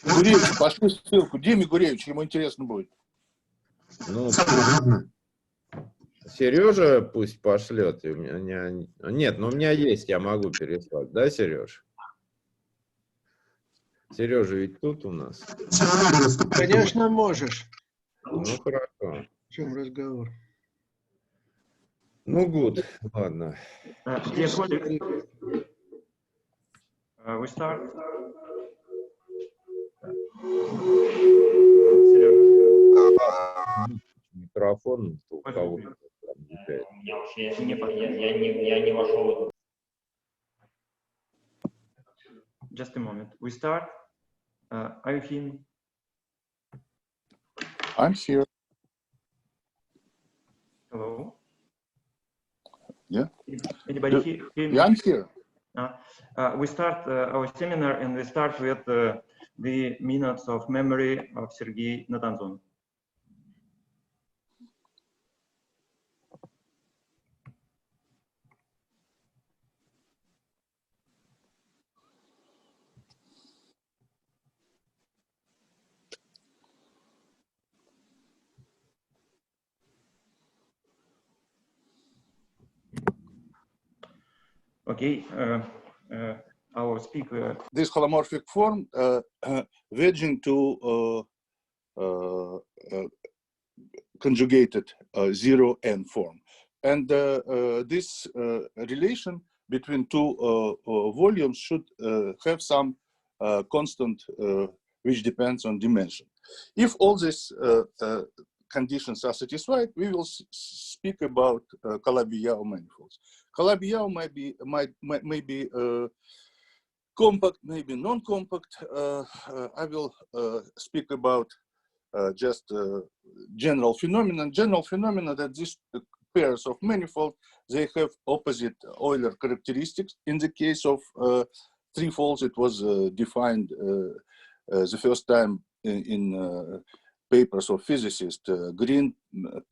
Гуревич, пошли ссылку. Диме Гуревич, ему интересно будет. Ну, Сережа пусть пошлет. У меня... Нет, но у меня есть, я могу переслать. Да, Сереж? Сережа ведь тут у нас. Конечно, можешь. Ну, хорошо. В чем разговор? Ну, good. Ладно. Dear colleagues, we start. Микрофон у кого? Я не вошел. Just a moment. We start. Are you hearing me? I'm here. Hello. Yeah. Anybody hear me? Yeah, I'm here. We start our seminar, and we start with the minutes of memory of Sergei Natanzon. Okay, our speaker. This holomorphic form wedging to conjugated 0n form. And this relation between two volumes should have some constant which depends on dimension. If all these conditions are satisfied, we will speak about Calabi-Yau manifolds. Calabi-Yau may be compact, maybe non-compact. I will speak about just general phenomena. General phenomena that these pairs of manifold, they have opposite Euler characteristics. In the case of threefolds, it was defined the first time in papers of physicists Green,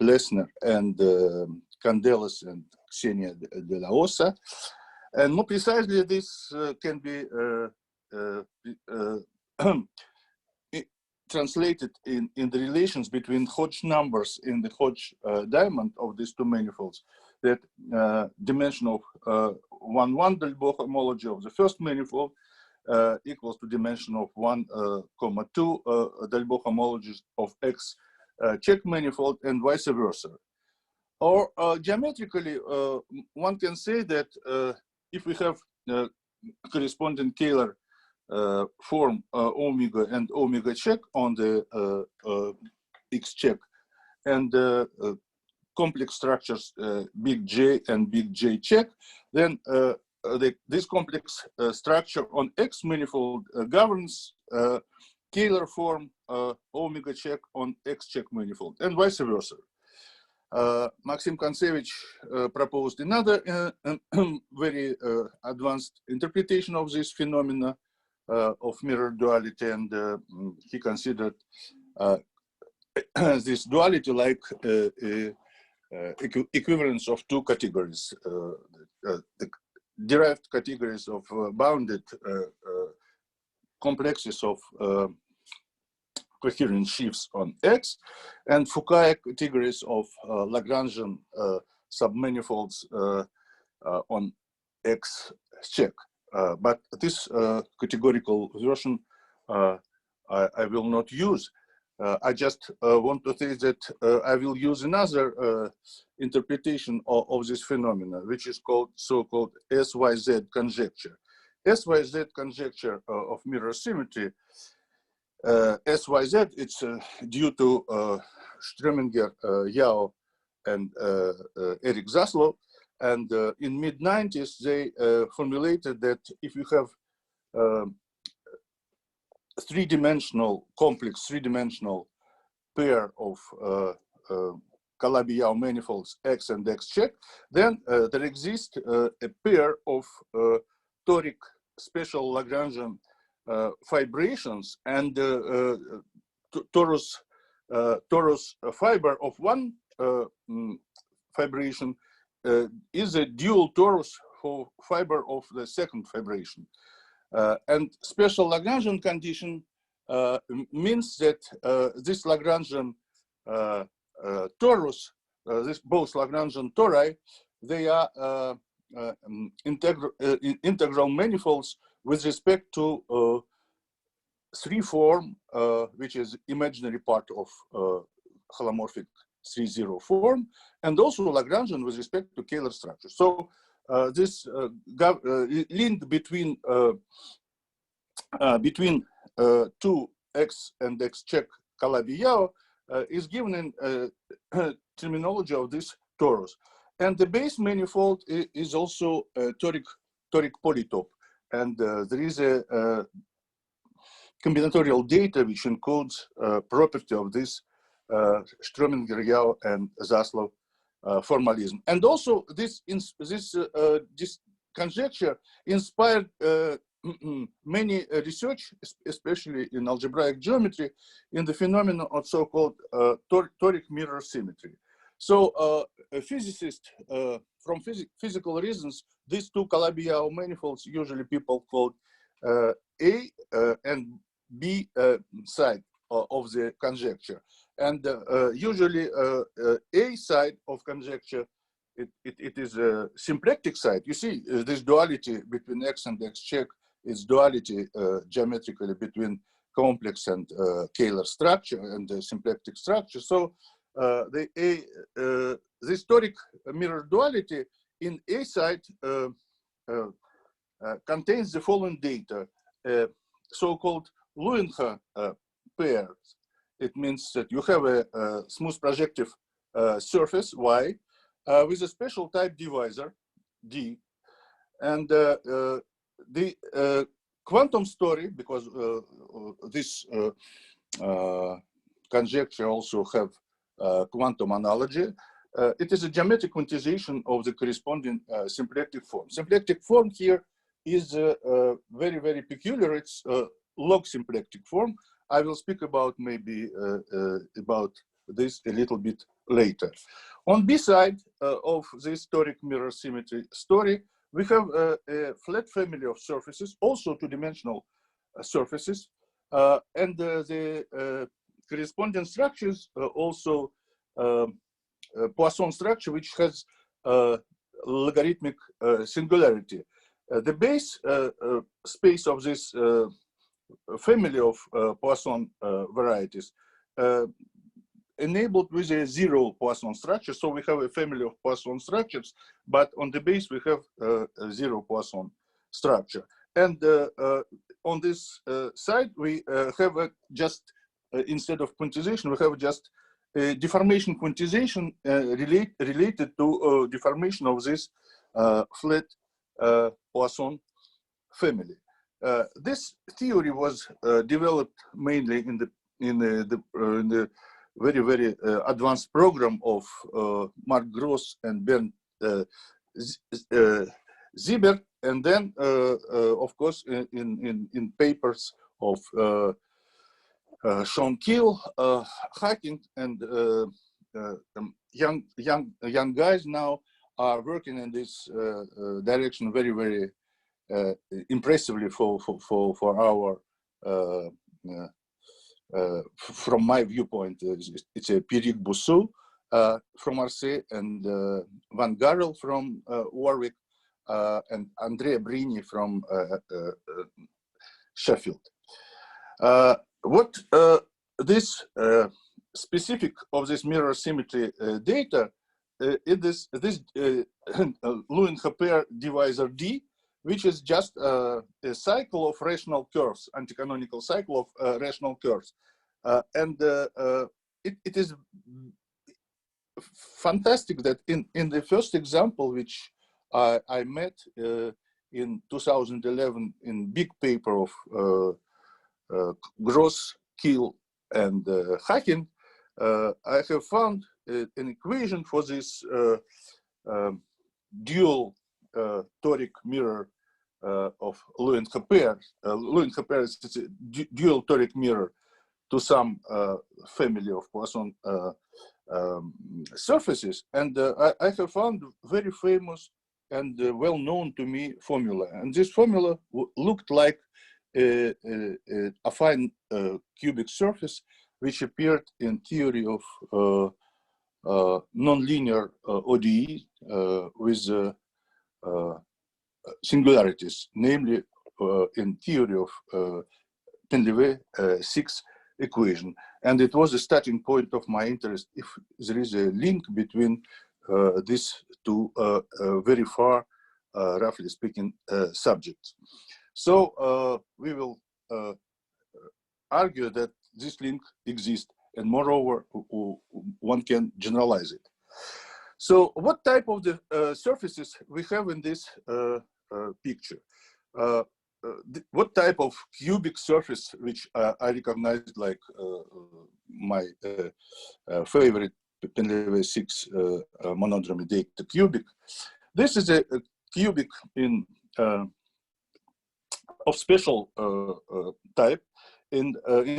Plessner, and Candelas and Xenia de la Osa. And more precisely, this can be translated in the relations between Hodge numbers in the Hodge diamond of these two manifolds. That dimension of 1,1 Dalbo homology of the first manifold equals to dimension of 1,2 Dalbo homologies of X check manifold, and vice versa. Or geometrically, one can say that if we have corresponding Kähler form omega and omega check on the X check, and complex structures big J and big J check, then this complex structure on X manifold governs Kähler form omega check on X check manifold, and vice versa. Maxim Kontsevich proposed another very advanced interpretation of this phenomena of mirror duality, and he considered this duality like equivalence of two categories, the derived categories of bounded complexes of coherent sheaves on X, and Foucault categories of Lagrangian submanifolds on X check. But this categorical version I will not use. I just want to say that I will use another interpretation of this phenomena, which is called so-called SYZ conjecture. SYZ conjecture of mirror symmetry. SYZ, it's due to Ströminger, Yao, and Eric Zaslow. And in mid-90s, they formulated that if you have complex three-dimensional pair of Calabi-Yau manifolds X and X check, then there exists a pair of toric special Lagrangian fibrations, and torus fiber of one fibration is a dual torus for fiber of the second fibration. And special Lagrangian condition means that this Lagrangian torus, this both Lagrangian tori, they are integral manifolds with respect to 3 form, which is imaginary part of holomorphic 3-0 form, and also Lagrangian with respect to Kähler structure. So this link between 2x and x check Calabi-Yau is given in terminology of this torus. And the base manifold is also a toric polytope. And there is a combinatorial data which encodes property of this Ströminger-Yau and Zaslav formalism. And also this conjecture inspired many research, especially in algebraic geometry, in the phenomenon of so-called toric mirror symmetry. So a physicist, from physical reasons, these two Calabi-Yau manifolds usually people call A and B side of the conjecture. And usually A side of conjecture, it is a symplectic side. You see this duality between x and x check is duality geometrically between complex and Kähler structure and the symplectic structure. So the toric mirror duality in A side contains the following data, so-called Lewinha pairs. It means that you have a smooth projective surface Y with a special type divisor D, and the quantum story, because this conjecture also have quantum analogy. It is a geometric quantization of the corresponding symplectic form. Symplectic form here is very, very peculiar. It's log symplectic form. I will speak about maybe about this a little bit later. On B side of this toric mirror symmetry story, we have a flat family of surfaces, also two-dimensional surfaces, and the corresponding structures also Poisson structure, which has logarithmic singularity. The base space of this family of Poisson varieties enabled with a zero Poisson structure. So we have a family of Poisson structures, but on the base we have a zero Poisson structure. And on this side we have just instead of quantization, we have just deformation quantization related to deformation of this flat Poisson family. This theory was developed mainly in the very, very advanced program of Mark Gross and Bernd Siebert, and then, of course, in papers of Sean Keel, Hacking, and young guys now are working in this direction very, very impressively for our from my viewpoint. It's a Pierrick Boussou from Marseille, and Van Garel from Warwick, and Andrea Brini from Sheffield. What this specific of this mirror symmetry data, it is this Lewinha pair divisor D, which is just a cycle of rational curves, anticanonical cycle of rational curves. And it is fantastic that in the first example, which I met in 2011 in big paper of Gross, Keel, and Hacking, I have found an equation for this dual toric mirror of Lewinha pair. Lewinha pair is a dual toric mirror to some family of Poisson surfaces, and I have found very famous and well known to me formula. And this formula looked like affine cubic surface which appeared in theory of nonlinear ODE with singularities, namely in theory of Painlevé 6 equation. And it was a starting point of my interest if there is a link between these two very far, roughly speaking, subjects. So we will argue that this link exists, and moreover, one can generalize it. So what type of the surfaces we have in this picture? What type of cubic surface, which I recognized like my favorite Painlevé 6 monodromy data cubic. This is a cubic in of special type. In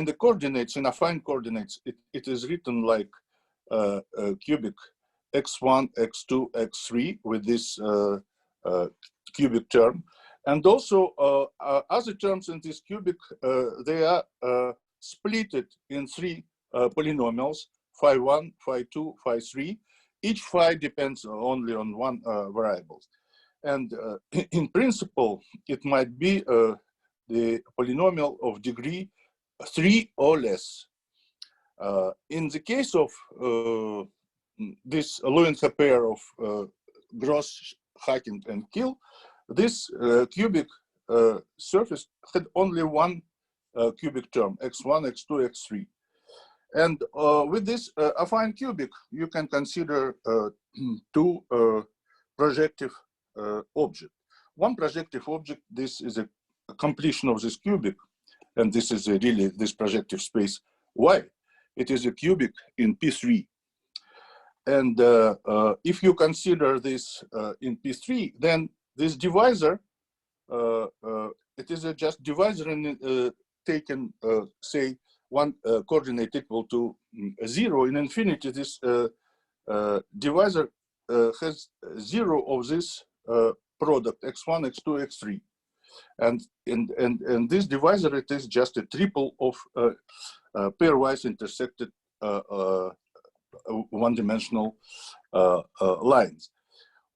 the coordinates, in affine coordinates, it is written like cubic x1, x2, x3 with this cubic term. And also other terms in this cubic, they are splitted in three polynomials, phi1, phi2, phi3. Each phi depends only on one variable. And in principle, it might be the polynomial of degree 3 or less. In the case of this Lewinter pair of Gross, Hacking, and Kill, this cubic surface had only one cubic term, x1, x2, x3. And with this affine cubic, you can consider two projective objects. One projective object, this is a completion of this cubic, and this is really this projective space Y. It is a cubic in P3. And if you consider this in P3, then this divisor, it is a just divisor in, taken, say, one coordinate equal to 0. In infinity, this divisor has 0 of this product, x1, x2, x3. And this divisor, it is just a triple of pairwise intersected one-dimensional lines.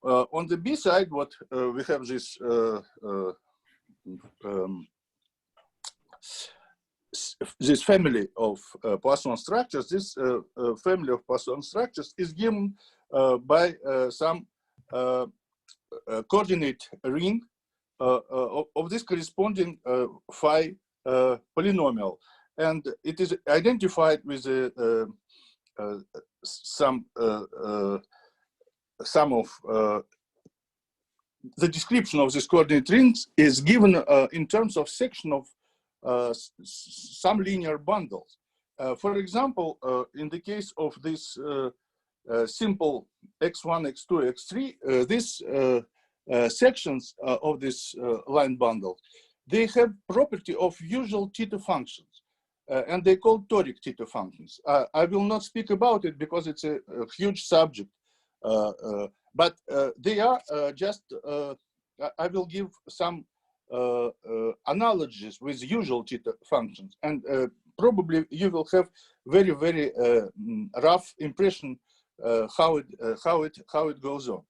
On the B side, what we have this this family of Poisson structures. This family of Poisson structures is given by some coordinate ring of this corresponding phi polynomial, and it is identified with some of the description of this coordinate rings is given in terms of section of some linear bundles. For example, in the case of this simple x1, x2, x3, these sections of this line bundle, they have property of usual theta functions, and they call toric theta functions. I will not speak about it because it's a huge subject, but they are just, I will give some analogies with usual theta functions, and probably you will have very, very rough impression how it goes on.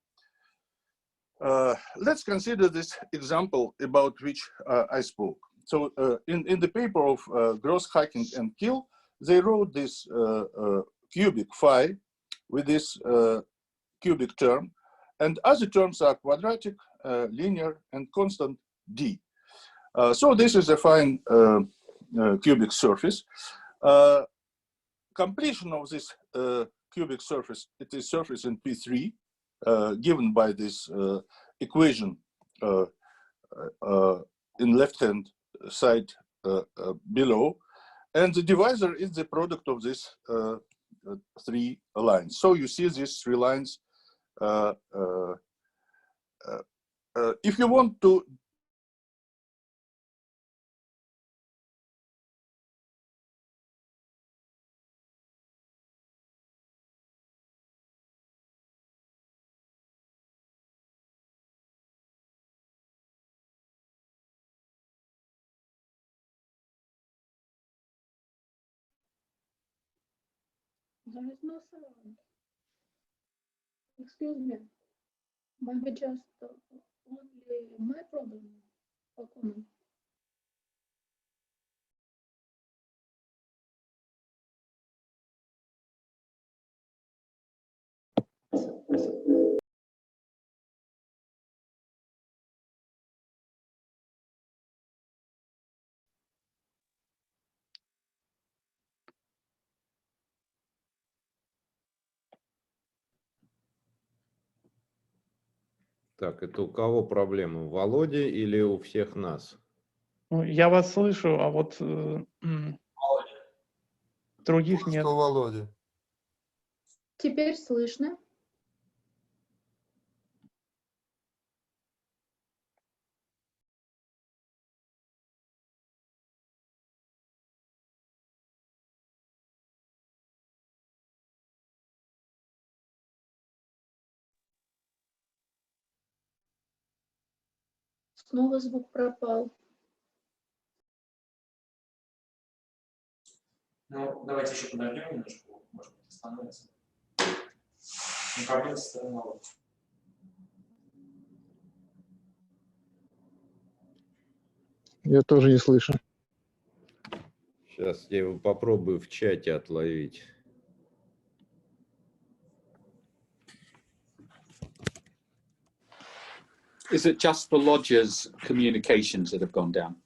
Let's consider this example about which I spoke. So in the paper of Gross, Hacking, and Kill, they wrote this cubic phi with this cubic term, and other terms are quadratic, linear, and constant d. So this is a fine cubic surface. Completion of this cubic surface, it is surface in P3, given by this equation in left-hand side below, and the divisor is the product of these three lines. So you see these three lines. If you want to There is no sound. Excuse me. Maybe just only my problem or common. Так, это у кого проблемы? У Володи или у всех нас? Ну, я вас слышу, а вот других нет. Что, Володя? Теперь слышно. Снова звук пропал. Ну, давайте еще подождем немножко, может быть, остановится. Ну, проблема со стороны Володи. Я тоже не слышу. Сейчас я его попробую в чате отловить. Is it just Volodya's communications that have gone down?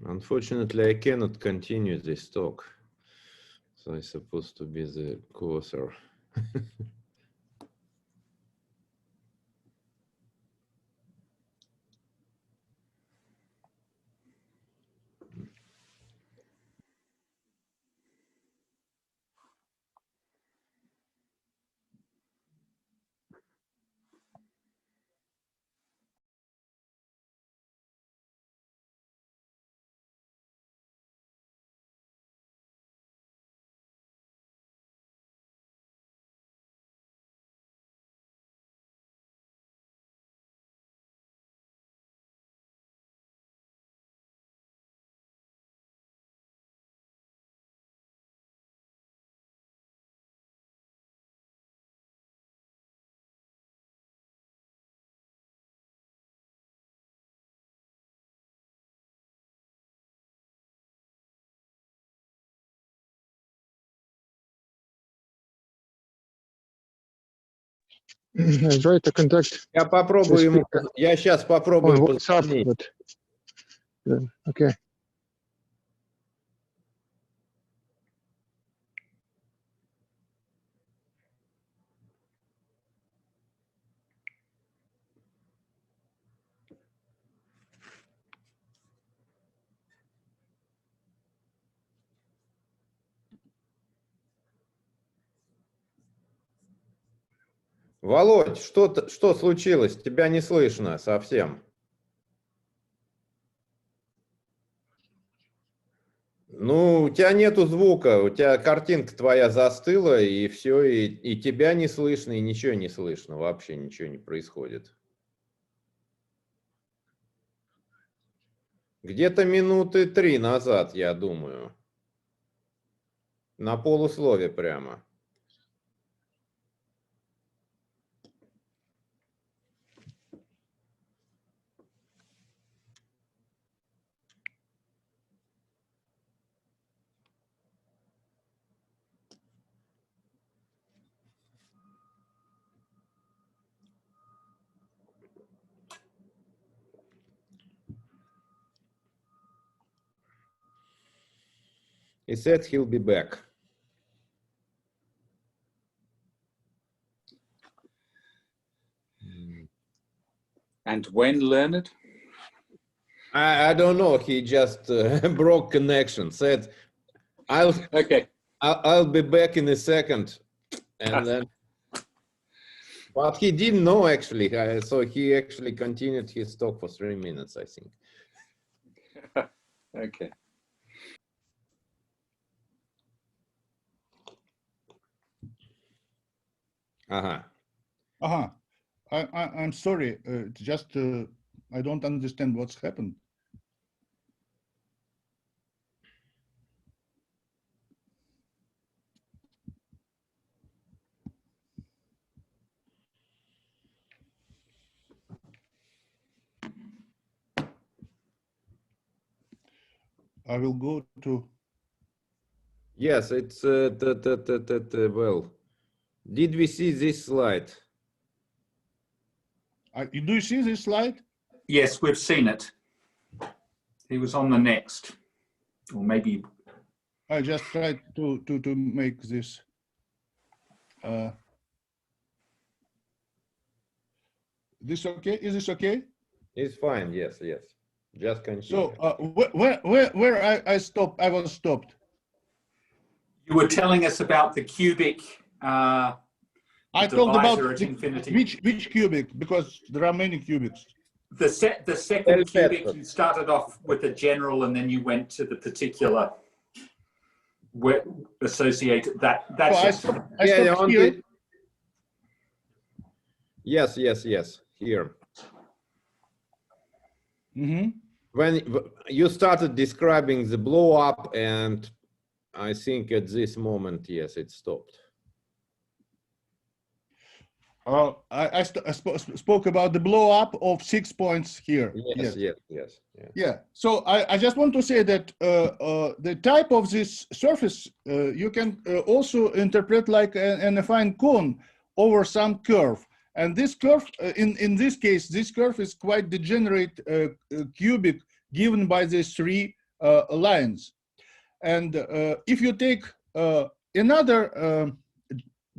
Unfortunately, I cannot continue this talk. So it's supposed to be the cursor. I try to contact Я попробую ему, я сейчас попробую on WhatsApp, позвонить. but okay. Володь, что случилось? Тебя не слышно совсем. Ну, у тебя нету звука, у тебя картинка твоя застыла, и все, и тебя не слышно, и ничего не слышно, вообще ничего не происходит. Где-то минуты 3 назад, я думаю. На полуслове прямо. He said he'll be back. And when, Leonard? I don't know. He just broke connection. Said, "I'll be back in a second," and then. But he didn't know actually, so he actually continued his talk for 3 minutes, I think. Okay. Uh-huh. I'm sorry. Just I don't understand what's happened. I will go to. Yes, it's well. Did we see this slide? Do you see this slide? Yes, we've seen it. He was on the next, or maybe. I just tried to make this. This okay? Is this okay? It's fine. Yes, yes. Just continue. So where I stopped, I was stopped. You were telling us about the cubic. I told about at infinity. which cubic, because there are many cubics. The second cubic, you started off with the general, and then you went to the particular associated. That's So I stopped here. Yes, yes, yes. Here. Mm-hmm. When you started describing the blow up, and I think at this moment, yes, it stopped. I spoke about the blow up of 6 points here. Yes, yes, yes. Yeah. So I just want to say that the type of this surface you can also interpret like an affine cone over some curve. And this curve, in this case, this curve is quite degenerate cubic given by these three lines. And if you take another,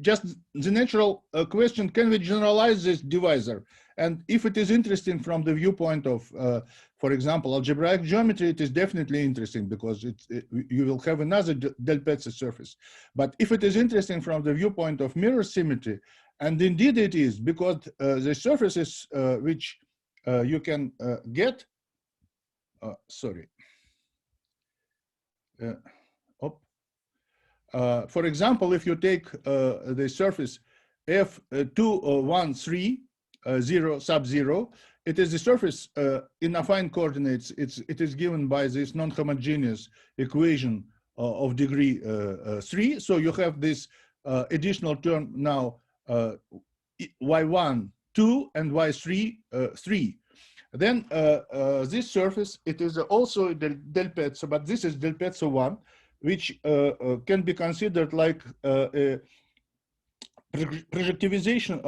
just the natural question, can we generalize this divisor? And if it is interesting from the viewpoint of, for example, algebraic geometry, it is definitely interesting because you will have another del Pezzo surface. But if it is interesting from the viewpoint of mirror symmetry, and indeed it is, because the surfaces which you can get, for example, if you take the surface F213, 0 sub 0, it is the surface in affine coordinates. It is given by this non-homogeneous equation of degree 3. So you have this additional term now, y1 2 and y3 3. Then this surface, it is also del Pezzo, but this is del Pezzo 1, which can be considered like a projectivization,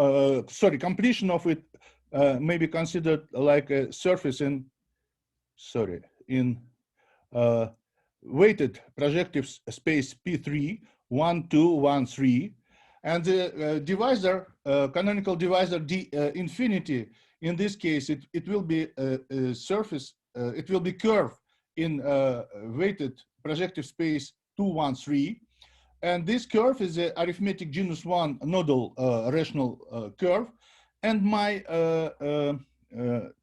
completion of it may be considered like a surface in, weighted projective space P3, 1, 2, 1, 3. And the divisor, canonical divisor D infinity, in this case, it will be a surface, it will be curve in weighted projective space 2, 1, 3. And this curve is a arithmetic genus 1 nodal rational curve. And my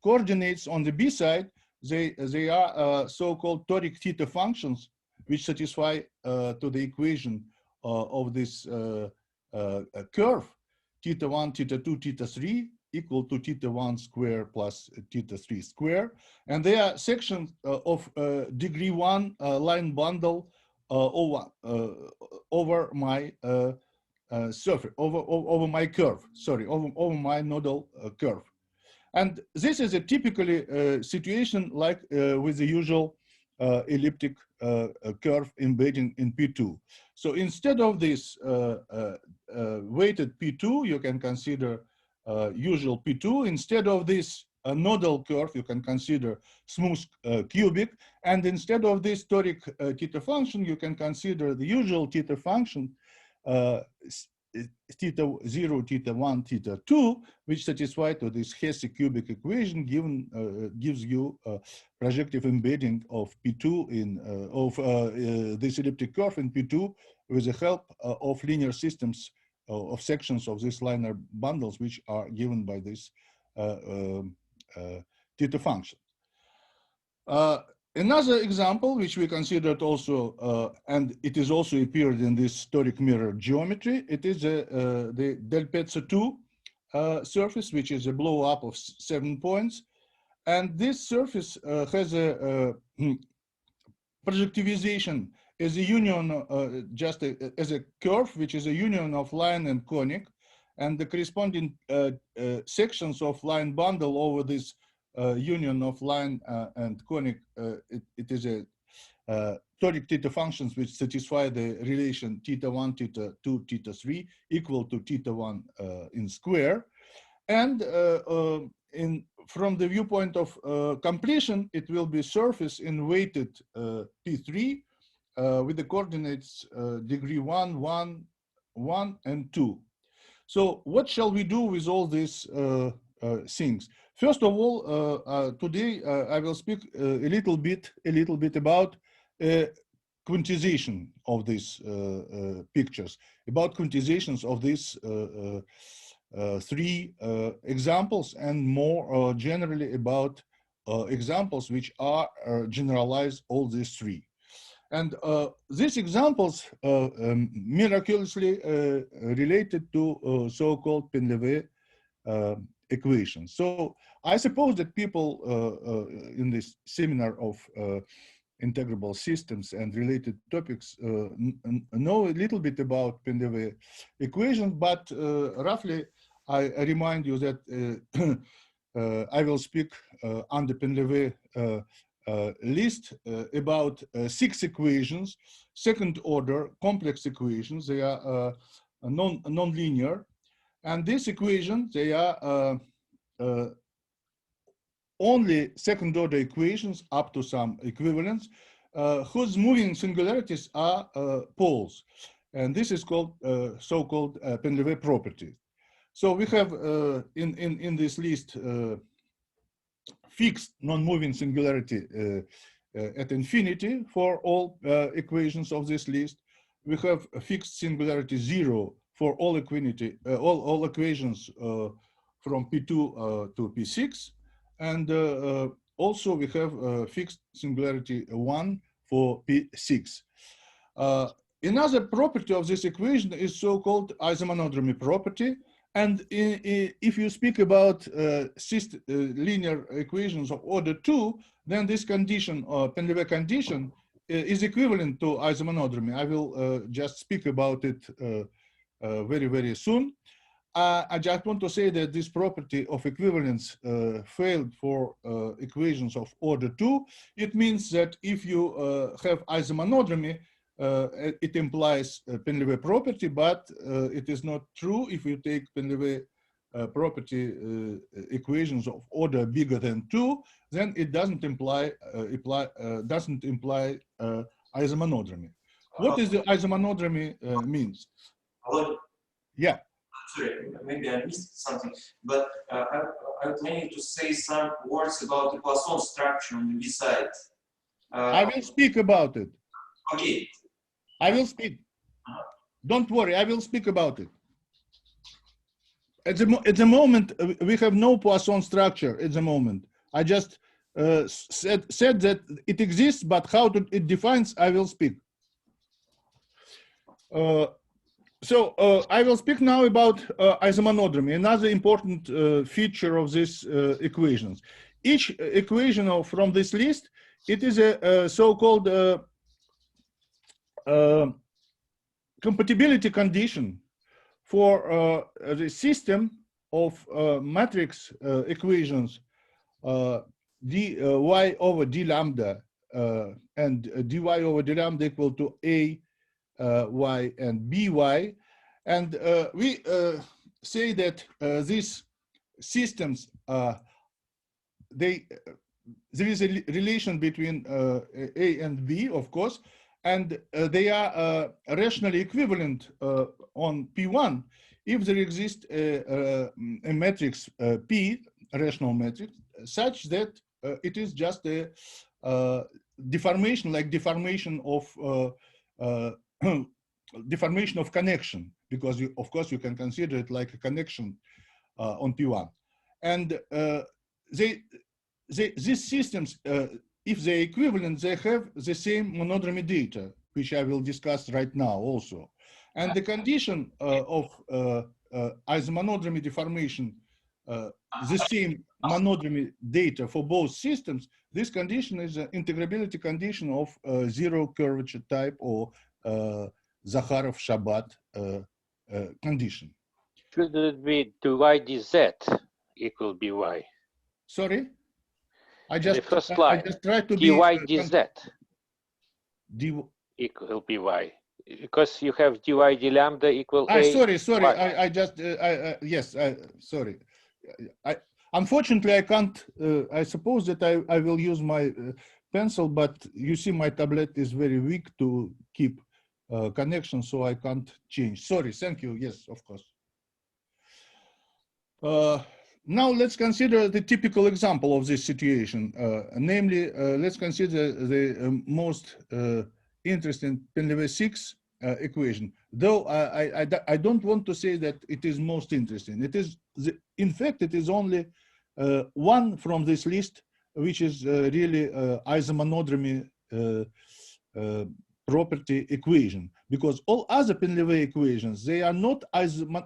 coordinates on the B side, they are so-called toric theta functions, which satisfy to the equation of this curve, theta 1, theta 2, theta 3 equal to theta 1 square plus theta 3 square. And they are sections of degree 1 line bundle over my surface, over my curve, over my nodal curve. And this is a typically situation like with the usual elliptic curve embedding in P2. So instead of this weighted P2, you can consider usual P2. Instead of this nodal curve, you can consider smooth cubic. And instead of this toric theta function, you can consider the usual theta function, theta 0, theta 1, theta 2, which satisfy to this Hesse cubic equation gives you projective embedding of P2 in this elliptic curve in P2 with the help of linear systems of sections of these linear bundles, which are given by this theta function. Another example, which we considered also, and it is also appeared in this storic mirror geometry, it is the Del Pezzo 2 surface, which is a blow up of 7 points. And this surface has a projectivization as a union, as a curve, which is a union of line and conic, and the corresponding sections of line bundle over this union of line and conic. It is a toric theta functions which satisfy the relation theta 1, theta 2, theta 3 equal to theta 1 in square. And from the viewpoint of completion, it will be surface in weighted P3 with the coordinates degree 1, 1, 1, and 2. So what shall we do with all these things? First of all, today I will speak a little bit about quantization of these pictures, about quantizations of these three examples, and more generally about examples which are generalized, all these three. And these examples miraculously related to so-called Painlevé equations. So I suppose that people in this seminar of integrable systems and related topics know a little bit about Painlevé equations, but roughly I remind you that I will speak under Painlevé list about 6 equations, second order complex equations. They are non-linear, and these equations, they are only second order equations up to some equivalence, whose moving singularities are poles, and this is called so-called Painlevé property. So we have in this list fixed non-moving singularity at infinity for all equations of this list. We have a fixed singularity 0 for all all equations from P2 to P6, and also we have fixed singularity 1 for P6. Another property of this equation is so-called isomonodromy property. And if you speak about linear equations of order 2, then this condition, Painlevé condition, is equivalent to isomonodromy. I will just speak about it very, very soon. I just want to say that this property of equivalence failed for equations of order 2. It means that if you have isomonodromy, it implies Painlevé property, but it is not true if you take Painlevé property equations of order bigger than 2, then it doesn't imply isomonodromy. What is the isomonodromy means? Yeah. Sorry, maybe I missed something, but I'm planning to say some words about the Poisson structure on the B side. I will speak about it. Okay. I will speak. Don't worry, I will speak about it. At the moment, we have no Poisson structure at the moment. I just said that it exists, but how it defines, I will speak. So I will speak now about isomonodromy, another important feature of these equations. Each equation from this list, it is a so-called compatibility condition for the system of matrix equations dy over d lambda and dy over d lambda equal to a y and by, and we say that these systems there is a relation between a and b, of course, and they are rationally equivalent on P1 if there exists a matrix P, a rational matrix, such that it is just a deformation, like deformation of connection, because of course you can consider it like a connection on P1. And these systems, if they're equivalent, they have the same monodromy data, which I will discuss right now also. And the condition of isomonodromy deformation, the same monodromy data for both systems, this condition is an integrability condition of zero curvature type or Zakharov-Shabat condition. Should it be dy dz equal by? Sorry? I just tried to dy be dz equal by, because you have dy d lambda equal a. Sorry. Y. Sorry. Unfortunately, I can't. I suppose that I will use my pencil, but you see my tablet is very weak to keep connection, so I can't change. Sorry. Thank you. Yes, of course. Now let's consider the typical example of this situation. Namely, let's consider the most interesting Painlevé-6 equation. Though I don't want to say that it is most interesting. It is, in fact, it is only one from this list, which is really isomonodromy property equation, because all other Painlevé equations, they are not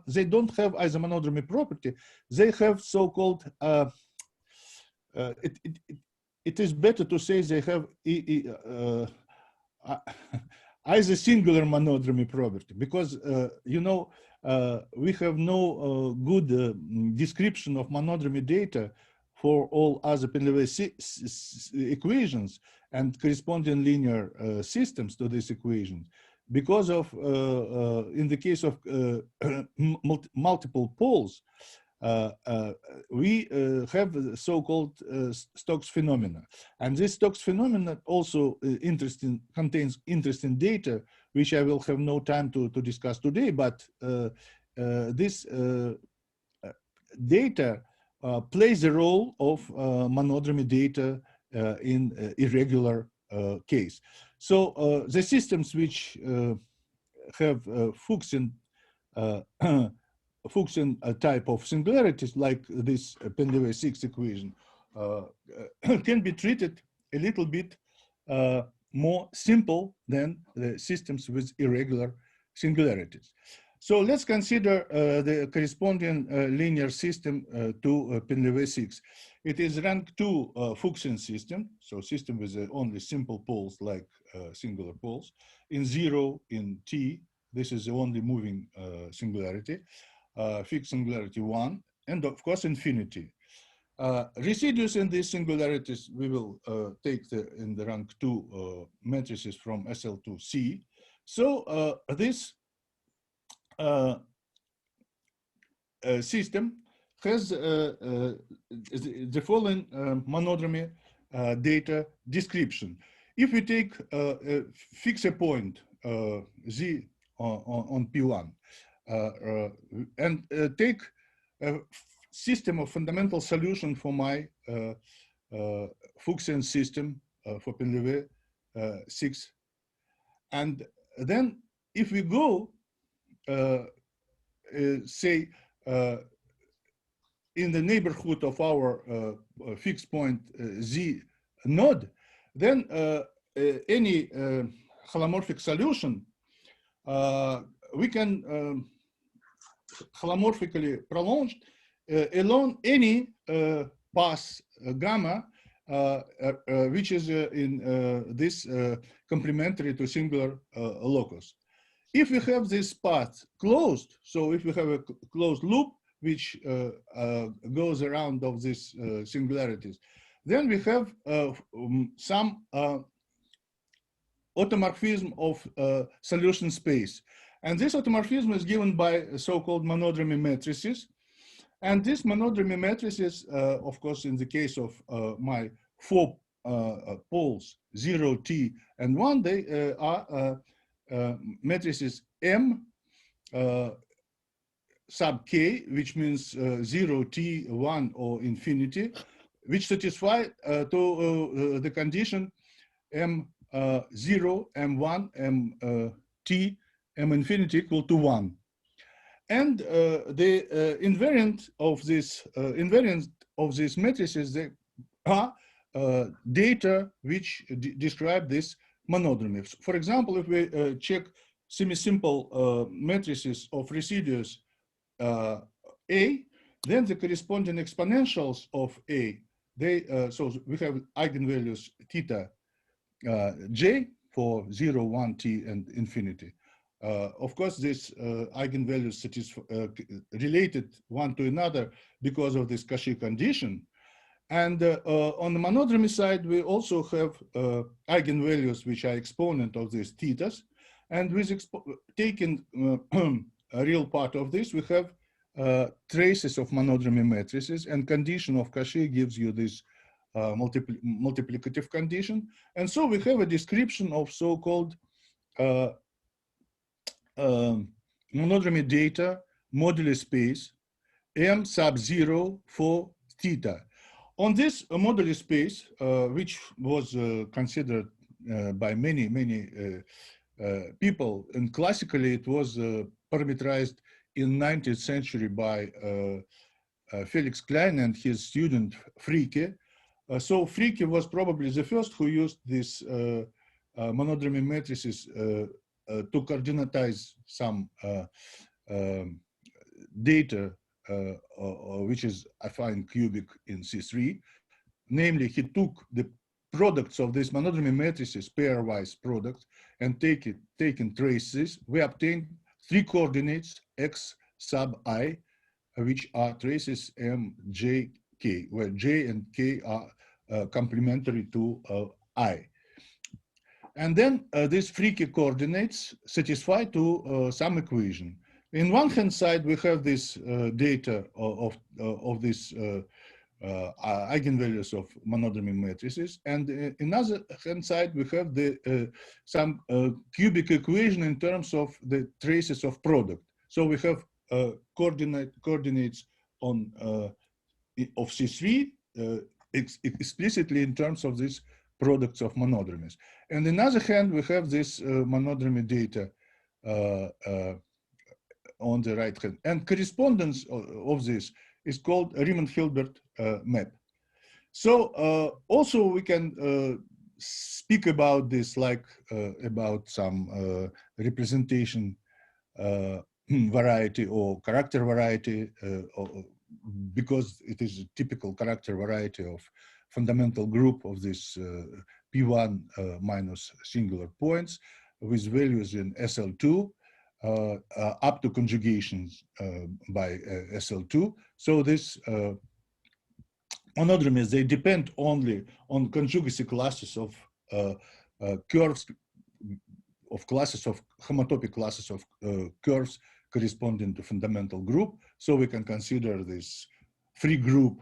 they don't have isomonodromy property. They have so-called it is better to say they have either singular monodromy property, because you know we have no good description of monodromy data for all other Painlevé equations and corresponding linear systems to this equation, because of in the case of multiple poles, we have so-called Stokes phenomena, and this Stokes phenomena also contains interesting data, which I will have no time to discuss today. But this data plays the role of monodromy data in irregular case. So the systems which have Fuchsian Fuchsian type of singularities, like this Painlevé-6 equation, can be treated a little bit more simple than the systems with irregular singularities. So let's consider the corresponding linear system to Painlevé-6. It is rank 2 Fuchsian system, so system with only simple poles like singular poles. In 0, in T, this is the only moving singularity. Fixed singularity 1, and of course infinity. Residues in these singularities we will take in the rank 2 matrices from SL to C. So this system has the following monodromy data description. If we take fix a point Z on P1 and take a system of fundamental solution for my Fuchsian system for Painlevé-6, and then if we go say in the neighborhood of our fixed point Z node, then any holomorphic solution we can holomorphically prolonged along any path gamma which is in this complementary to singular locus. If we have this path closed, so if we have a closed loop which goes around of these singularities, then we have some automorphism of solution space. And this automorphism is given by so-called monodromy matrices. And these monodromy matrices, of course, in the case of my 4 poles, 0, T, and 1, they are matrices M sub K, which means 0, T, 1, or infinity, which satisfy to the condition M0, M1, M T, M infinity equal to 1. And the invariant of these matrices, they are data which describe this monodromy. For example, if we check semi-simple matrices of residues A, then the corresponding exponentials of A, so we have eigenvalues theta j for 0, 1, t, and infinity. Of course, these eigenvalues related one to another because of this Cauchy condition. And on the monodromy side, we also have eigenvalues which are exponent of these thetas. And with taking a real part of this, we have traces of monodromy matrices, and condition of Cauchy gives you this multiplicative condition. And so we have a description of so-called monodromy data modular space M sub 0 for theta. On this modular space, which was considered by many people, and classically it was parameterized in 19th century by Felix Klein and his student Fricke. So Fricke was probably the first who used this monodromy matrices to coordinatize some data which is affine cubic in C3. Namely, he took the products of these monodromy matrices, pairwise products, and taken traces. We obtained 3 coordinates x sub I, which are traces m, j, k, where j and k are complementary to I. And then these Fricke coordinates satisfy to some equation. In one hand side, we have this data of this eigenvalues of monodromy matrices, and in other hand side, we have the some cubic equation in terms of the traces of product. So we have coordinates on of C3 explicitly in terms of these products of monodromies. And on the other hand, we have this monodromy data on the right hand. And correspondence of this is called Riemann-Hilbert map. So also we can speak about this like about some representation variety or character variety, because it is a typical character variety of fundamental group of this P1 minus singular points with values in SL2 up to conjugations by SL2. So this monodromies, they depend only on conjugacy classes of curves, of classes of homotopic classes of curves corresponding to fundamental group. So we can consider this free group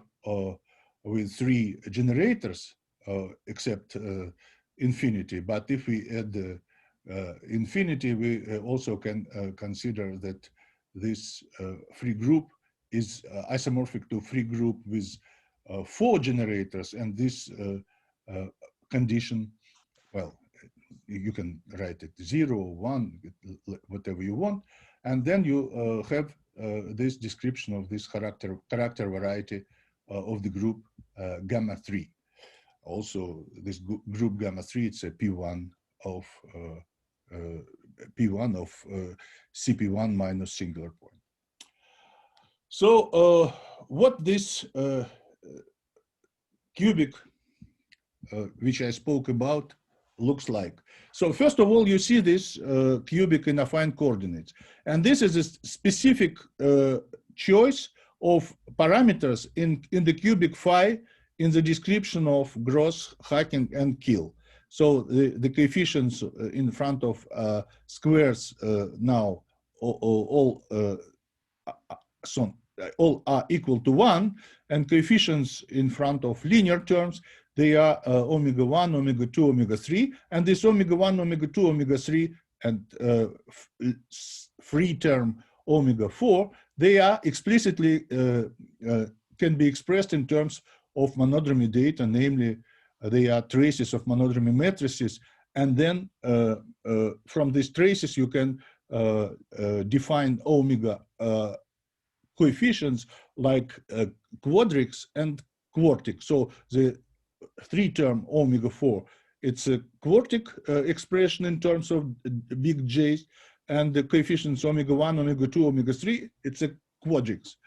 with 3 generators except infinity. But if we add the infinity, we also can consider that this free group is isomorphic to free group with 4 generators, and this condition, well, you can write it 0, 1, whatever you want, and then you have this description of this character variety of the group gamma 3. Also, this group gamma 3, it's a P1 of CP1 minus singular point. So what this cubic, which I spoke about, looks like. So first of all, you see this cubic in affine coordinates. And this is a specific choice of parameters in the cubic phi in the description of Gross, Hacking, and Kiel. So the coefficients in front of squares now all are equal to 1, and coefficients in front of linear terms, they are omega 1, omega 2, omega 3, and this omega 1, omega 2, omega 3, and free term omega 4, they are explicitly can be expressed in terms of monodromy data, namely they are traces of monodromy matrices, and then from these traces you can define omega coefficients like quadrics and quartics. So the three-term omega 4. It's a quartic expression in terms of big J's, and the coefficients omega 1, omega 2, omega 3, it's a quadrics.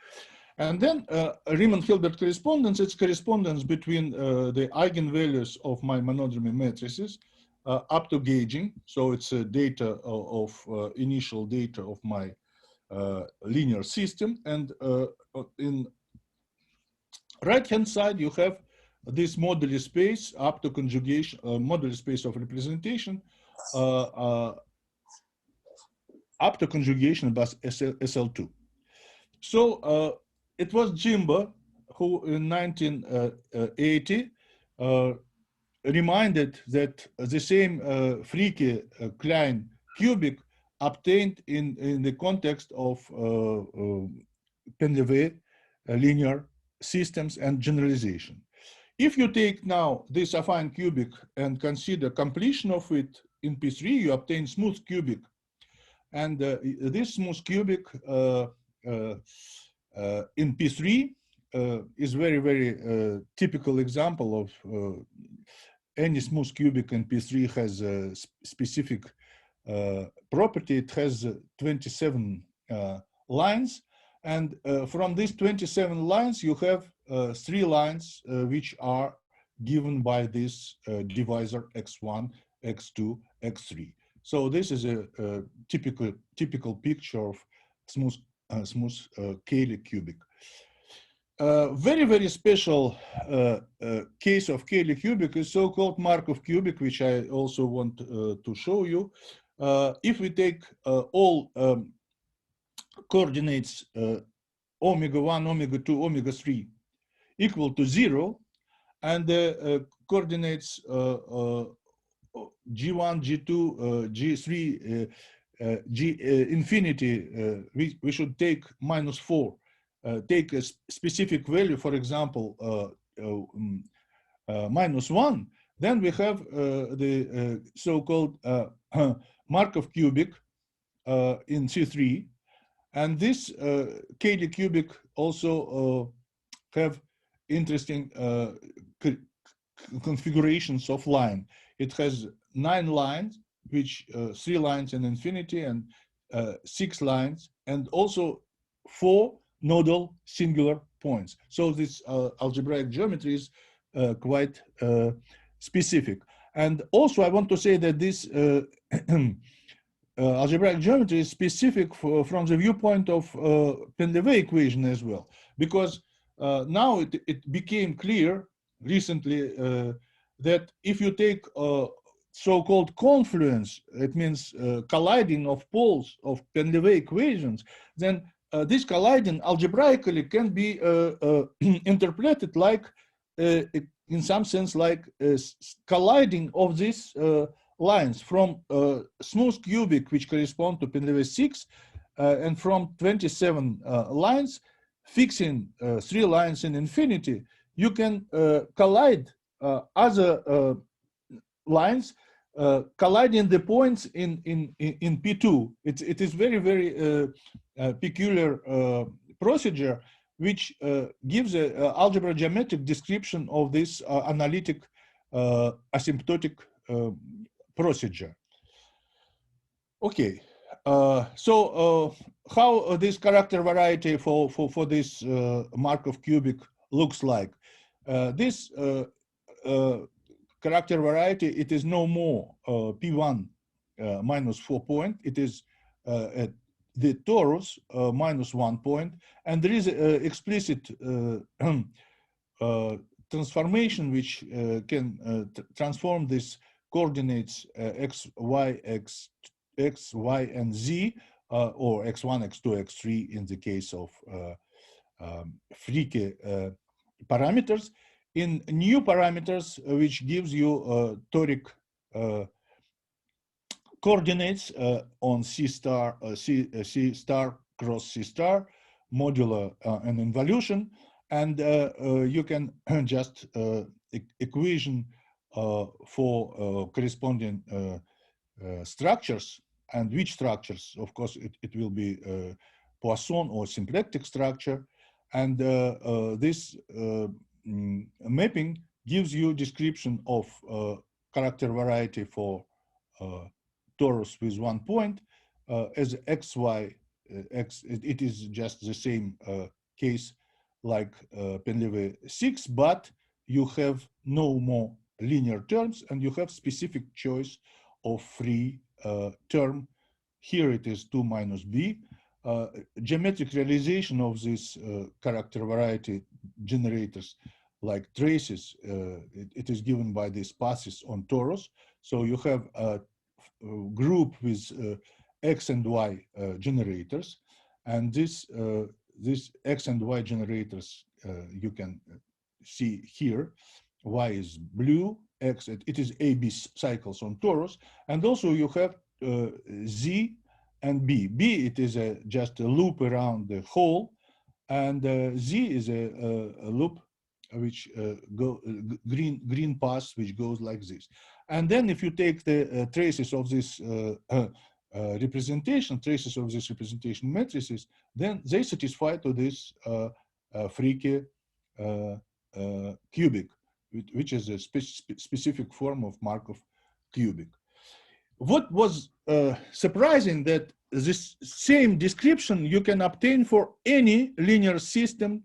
And then Riemann-Hilbert correspondence, it's correspondence between the eigenvalues of my monodromy matrices up to gauging. So it's a data of initial data of my linear system. And in right-hand side, you have this moduli space up to conjugation, moduli space of representation up to conjugation by SL2. So it was Jimbo who in 1980 reminded that the same Fricke Klein cubic obtained in the context of Painlevé linear systems and generalization. If you take now this affine cubic and consider completion of it in P3, you obtain smooth cubic. And this smooth cubic in P3 is very, very typical example of any smooth cubic in P3 has a specific property. It has 27 lines. And from these 27 lines, you have 3 lines which are given by this divisor x1, x2, x3. So this is a typical picture of smooth Cayley cubic. Very, very special case of Cayley cubic is so-called Markov cubic, which I also want to show you. If we take all coordinates omega 1, omega 2, omega 3 equal to 0, and the coordinates G1, G2, G3, G infinity, we should take -4. Take a specific value, for example, -1, then we have the so-called Markov cubic in C3. And this Cayley cubic also have interesting configurations of line. It has 9 lines, which 3 lines in infinity and 6 lines, and also 4 nodal singular points. So this algebraic geometry is quite specific. And also I want to say that this algebraic geometry is specific from the viewpoint of Painlevé equation as well, because now it became clear recently that if you take so-called confluence, it means colliding of poles of Painlevé equations, then this colliding algebraically can be interpreted like, in some sense, like colliding of these lines from smooth cubic, which correspond to Painlevé 6, and from 27 lines, fixing 3 lines in infinity, you can collide other lines, colliding the points in P2. It is very, very peculiar procedure, which gives an algebra geometric description of this analytic asymptotic procedure. Okay, so how this character variety for this Markov cubic looks like? This character variety, it is no more P1 -4 point. It is at the torus -1 point, and there is an explicit transformation which can transform this coordinates x, y, x, y, and z, or x1, x2, x3 in the case of Fricke parameters, in new parameters, which gives you toric coordinates on C star, C star cross C star, modular an involution, and you can just equation for corresponding structures, and which structures, of course, it will be Poisson or symplectic structure, and this mapping gives you description of character variety for torus with 1 point as xy x. It is just the same case like Painlevé 6, but you have no more linear terms and you have specific choice of free term. Here it is 2 minus b. Geometric realization of this character variety generators like traces, it is given by these passes on torus. So you have a group with x and y generators, and this x and y generators you can see here. Y is blue, x, it is AB cycles on torus, and also you have Z and B. B, it is just a loop around the hole, and Z is a loop which green path which goes like this. And then if you take the traces of this representation, traces of this representation matrices, then they satisfy to this freaky cubic, which is a specific form of Markov cubic. What was surprising that this same description you can obtain for any linear system,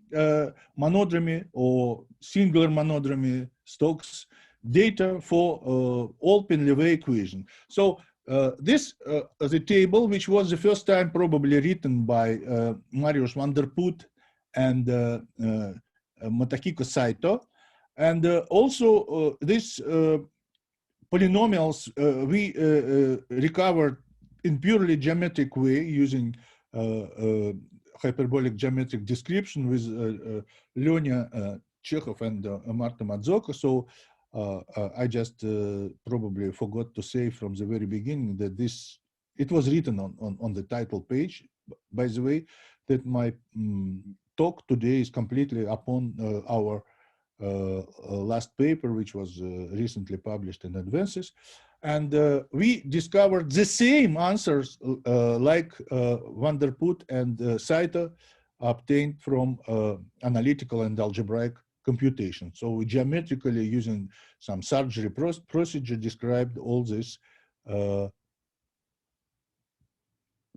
monodromy or singular monodromy, Stokes data for all Painlevé equation. So this the table, which was the first time probably written by Mariusz van der Put and Motakiko Saito, and also this polynomials we recovered in purely geometric way using hyperbolic geometric description with Lyonya Chekhov and Marta Mazzocco. So I just probably forgot to say from the very beginning that it was written on the title page, by the way, that my talk today is completely upon our last paper, which was recently published in Advances. And we discovered the same answers like van der Put and Saito obtained from analytical and algebraic computation. So we geometrically, using some surgery procedure, described all this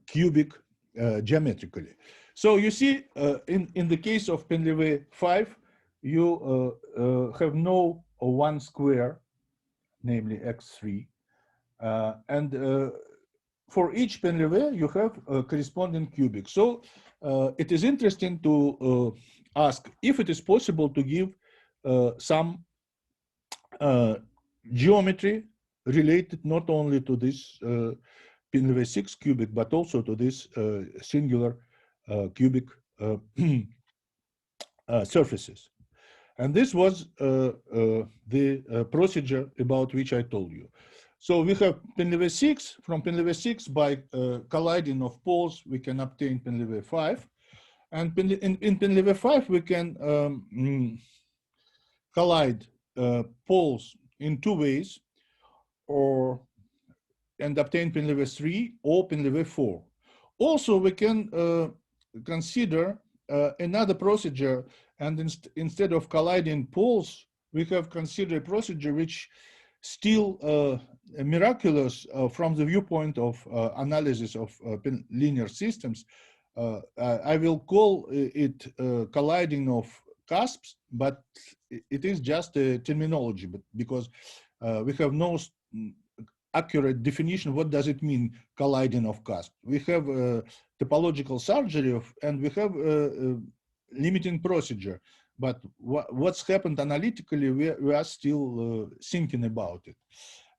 cubic geometrically. So you see, in the case of Painlevé 5, you have no one square, namely x3. And for each Painlevé, you have a corresponding cubic. So it is interesting to ask if it is possible to give some geometry related not only to this Painlevé 6 cubic, but also to this singular cubic surfaces. And this was the procedure about which I told you. So we have Painlevé 6. From Painlevé 6, by colliding of poles, we can obtain Painlevé 5. And in Painlevé 5, we can collide poles in two ways, and obtain Painlevé 3 or Painlevé 4. Also, we can consider another procedure, and instead of colliding poles, we have considered a procedure which still miraculous from the viewpoint of analysis of linear systems. I will call it colliding of cusps, but it is just a terminology, but because we have no accurate definition, what does it mean, colliding of cusp? We have topological surgery and we have limiting procedure, but what's happened analytically, we are still thinking about it.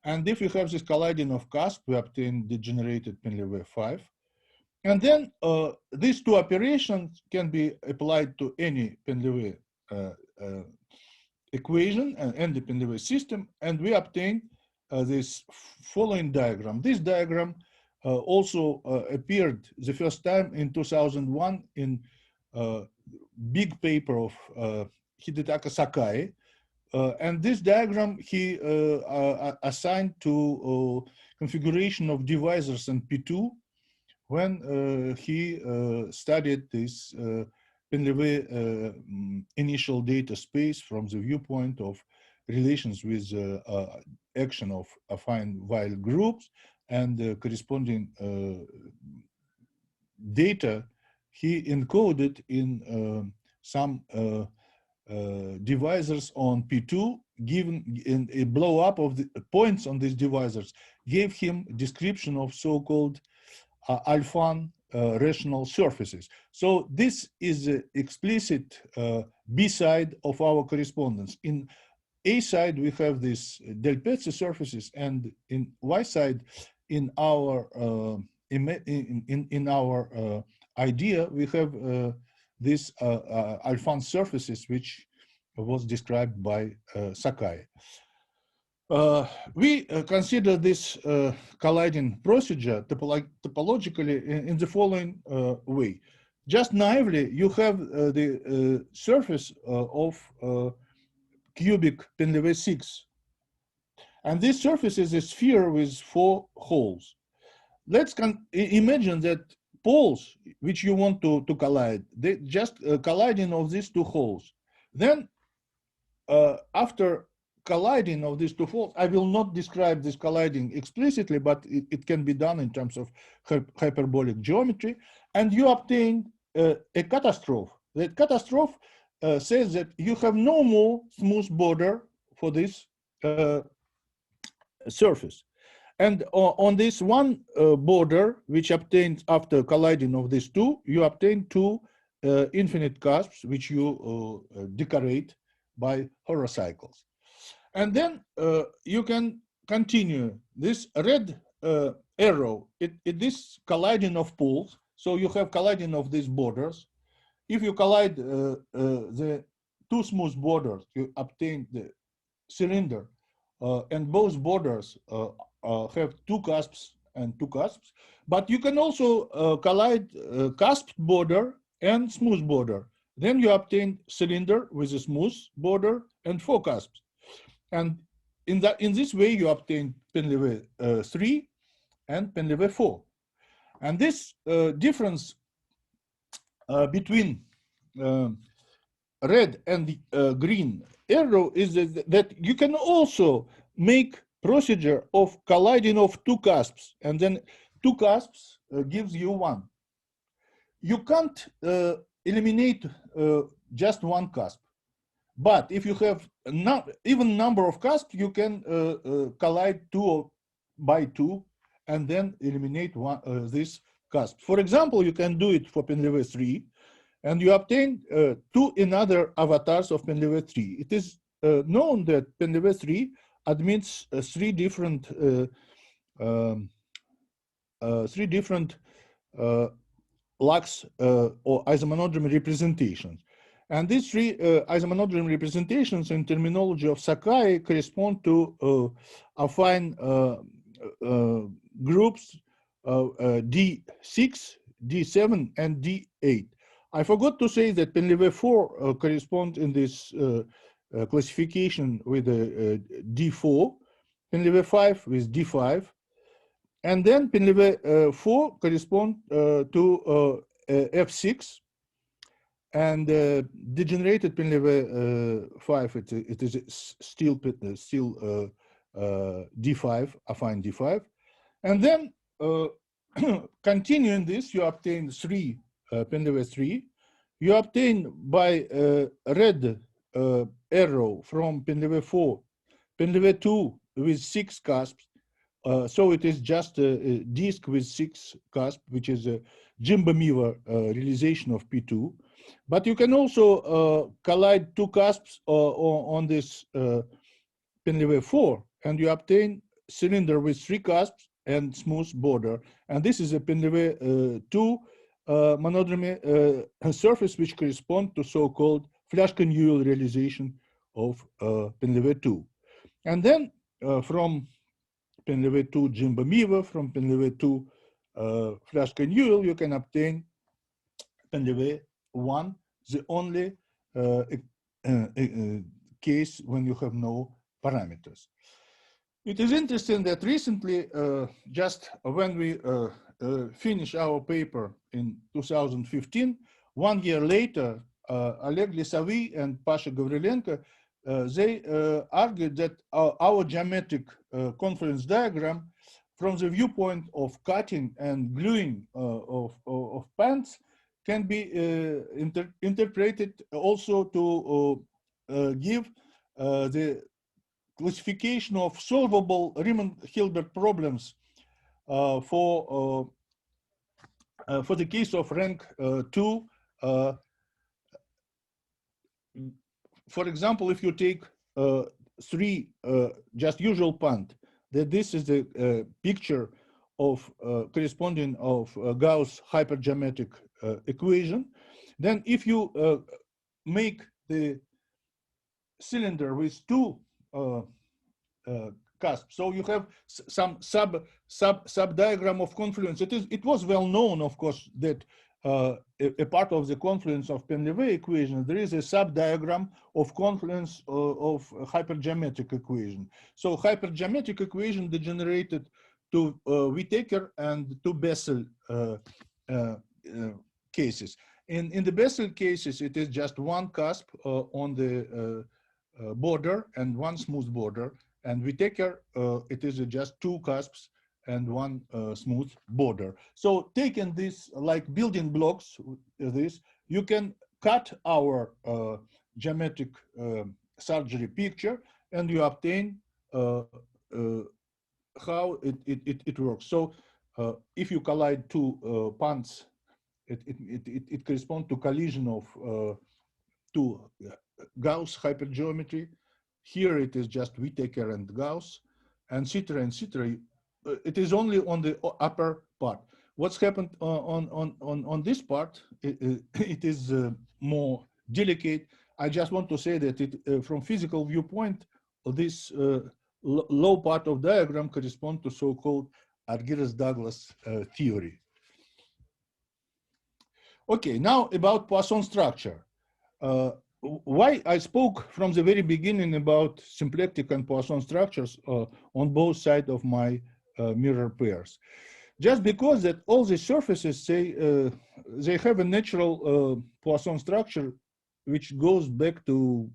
And if we have this colliding of cusp, we obtain degenerated Painlevé 5. And then these two operations can be applied to any Painlevé equation and the Painlevé system, and we obtain this following diagram. This diagram also appeared the first time in 2001 in big paper of Hidetaka Sakai. And this diagram he assigned to configuration of divisors in P2 when he studied this Painlevé initial data space from the viewpoint of relations with action of affine while groups and corresponding data he encoded in some divisors on P2, given in a blow up of the points on these divisors, gave him description of so-called Alfvén rational surfaces. So this is the explicit B side of our correspondence. In A side, we have this del Pezzo surfaces, and in Y side, in our idea, we have these Alfvén surfaces, which was described by Sakai. We consider this colliding procedure topologically in the following way. Just naively, you have the surface of cubic Painlevé 6. And this surface is a sphere with 4 holes. Let's imagine that poles which you want to collide, they just colliding of these 2 holes. Then after colliding of these 2 holes, I will not describe this colliding explicitly, but it can be done in terms of hyperbolic geometry, and you obtain a catastrophe. That catastrophe says that you have no more smooth border for this surface. And on this one border, which obtains after colliding of these 2, you obtain 2 infinite cusps, which you decorate by horocycles. And then you can continue this red arrow, it is colliding of poles. So you have colliding of these borders. If you collide the 2 smooth borders, you obtain the cylinder, and both borders have 2 cusps and 2 cusps. But you can also collide cusped border and smooth border. Then you obtain cylinder with a smooth border and 4 cusps. And in this way, you obtain Painlevé 3 and Painlevé 4. And this difference between red and green arrow is that you can also make procedure of colliding of 2 cusps, and then 2 cusps gives you 1. You can't eliminate just 1 cusp. But if you have even number of cusps, you can collide 2 by 2 and then eliminate this cusp. For example, you can do it for Painlevé 3, and you obtain 2 another avatars of Painlevé 3. It is known that Painlevé 3 admits 3 different Lux or isomonodromy representations. And these 3 isomonodromy representations in terminology of Sakai correspond to affine groups D6, D7, and D8. I forgot to say that Painlevé 4 corresponds in this classification with D4, Painlevé 5 with D5, and then Painlevé 4 corresponds to F6, and degenerated Painlevé 5, it is still D5, affine D5. And then continuing this, you obtain 3 Painlevé 3. You obtain by red arrow from Painlevé 4, Painlevé 2 with 6 cusps. So it is just a disk with 6 cusps, which is a Ginzburg realization of P2. But you can also collide 2 cusps on this Painlevé 4, and you obtain cylinder with 3 cusps and smooth border. And this is a Painlevé 2 monodromy surface, which corresponds to so-called Flaschke-Newell realization of Painlevé 2. And then from Painlevé 2 Ginzburg, from Painlevé 2 Flaschke-Newell, you can obtain Painlevé 1, the only case when you have no parameters. It is interesting that recently, just when we finished our paper in 2015, 1 year later, Oleg Lisovy and Pasha Gavrilenko they argued that our geometric confluence diagram, from the viewpoint of cutting and gluing of pants, can be interpreted also to give the classification of solvable Riemann-Hilbert problems for the case of rank 2. For example, if you take 3 just usual pant, that this is the picture of corresponding of Gauss hypergeometric equation, then if you make the cylinder with 2 cusps, so you have some sub diagram of confluence. It was well known, of course, that a part of the confluence of Painlevé equation, there is a sub diagram of confluence of hypergeometric equation. So hypergeometric equation degenerated to Whittaker and to Bessel cases. In the Bessel cases, it is just 1 cusp on the border and 1 smooth border, and Whittaker it is just 2 cusps and 1 smooth border. So taking this like building blocks, this you can cut our geometric surgery picture, and you obtain how it works. So if you collide 2 pants, it corresponds to collision of 2 Gauss hypergeometry. Here it is just Whittaker and Gauss, and cetera, it is only on the upper part. What's happened on this part, it is more delicate. I just want to say that from physical viewpoint, this low part of diagram corresponds to so-called Argyros-Douglas theory. Okay, now about Poisson structure. Why I spoke from the very beginning about symplectic and Poisson structures on both sides of my mirror pairs, just because that all the surfaces they have a natural Poisson structure which goes back to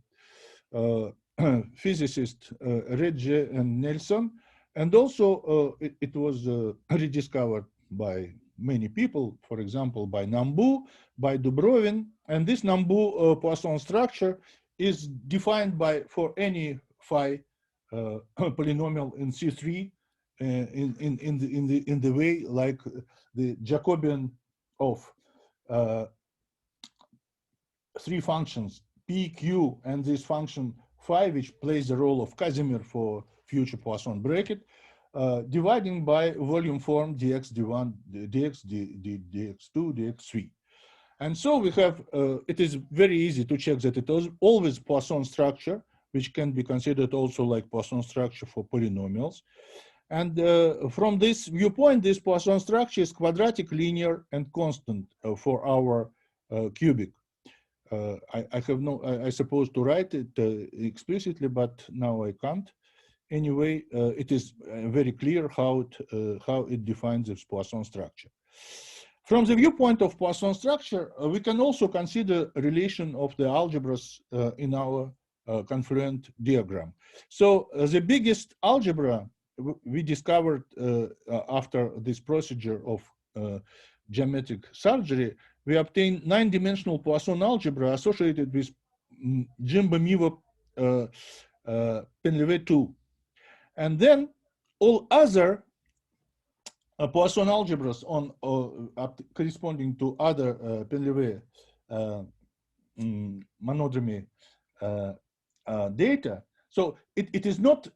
physicists Redje and Nelson, and also it was rediscovered by many people, for example, by Nambu, by Dubrovin, and this Nambu Poisson structure is defined by for any phi polynomial in C3 in the way like the Jacobian of 3 functions P, Q, and this function phi, which plays the role of Casimir for future Poisson bracket, dividing by volume form dx d1, dx dx2, dx3. And so we have, it is very easy to check that it is always Poisson structure, which can be considered also like Poisson structure for polynomials. And from this viewpoint, this Poisson structure is quadratic, linear, and constant for our cubic. I have no, I supposed to write it explicitly, but now I can't. Anyway, it is very clear how it defines its Poisson structure. From the viewpoint of Poisson structure, we can also consider relation of the algebras in our confluent diagram. So the biggest algebra we discovered after this procedure of geometric surgery, we obtained 9-dimensional Poisson algebra associated with Jimbo-Mivo Painlevé 2. And then all other Poisson algebras on corresponding to other Painlevé monodromy data. So it is not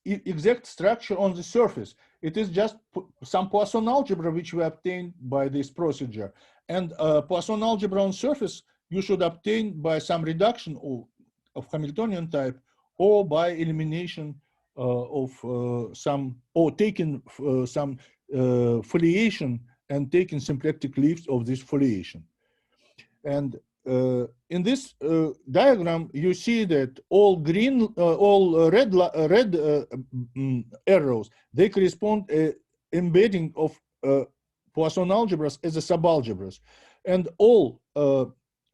exact structure on the surface. It is just some Poisson algebra which we obtained by this procedure. And Poisson algebra on surface you should obtain by some reduction of Hamiltonian type or by elimination of some, or taking some foliation and taking symplectic leaves of this foliation. And in this diagram, you see that all green, all red arrows, they correspond embedding of Poisson algebras as a subalgebras, and all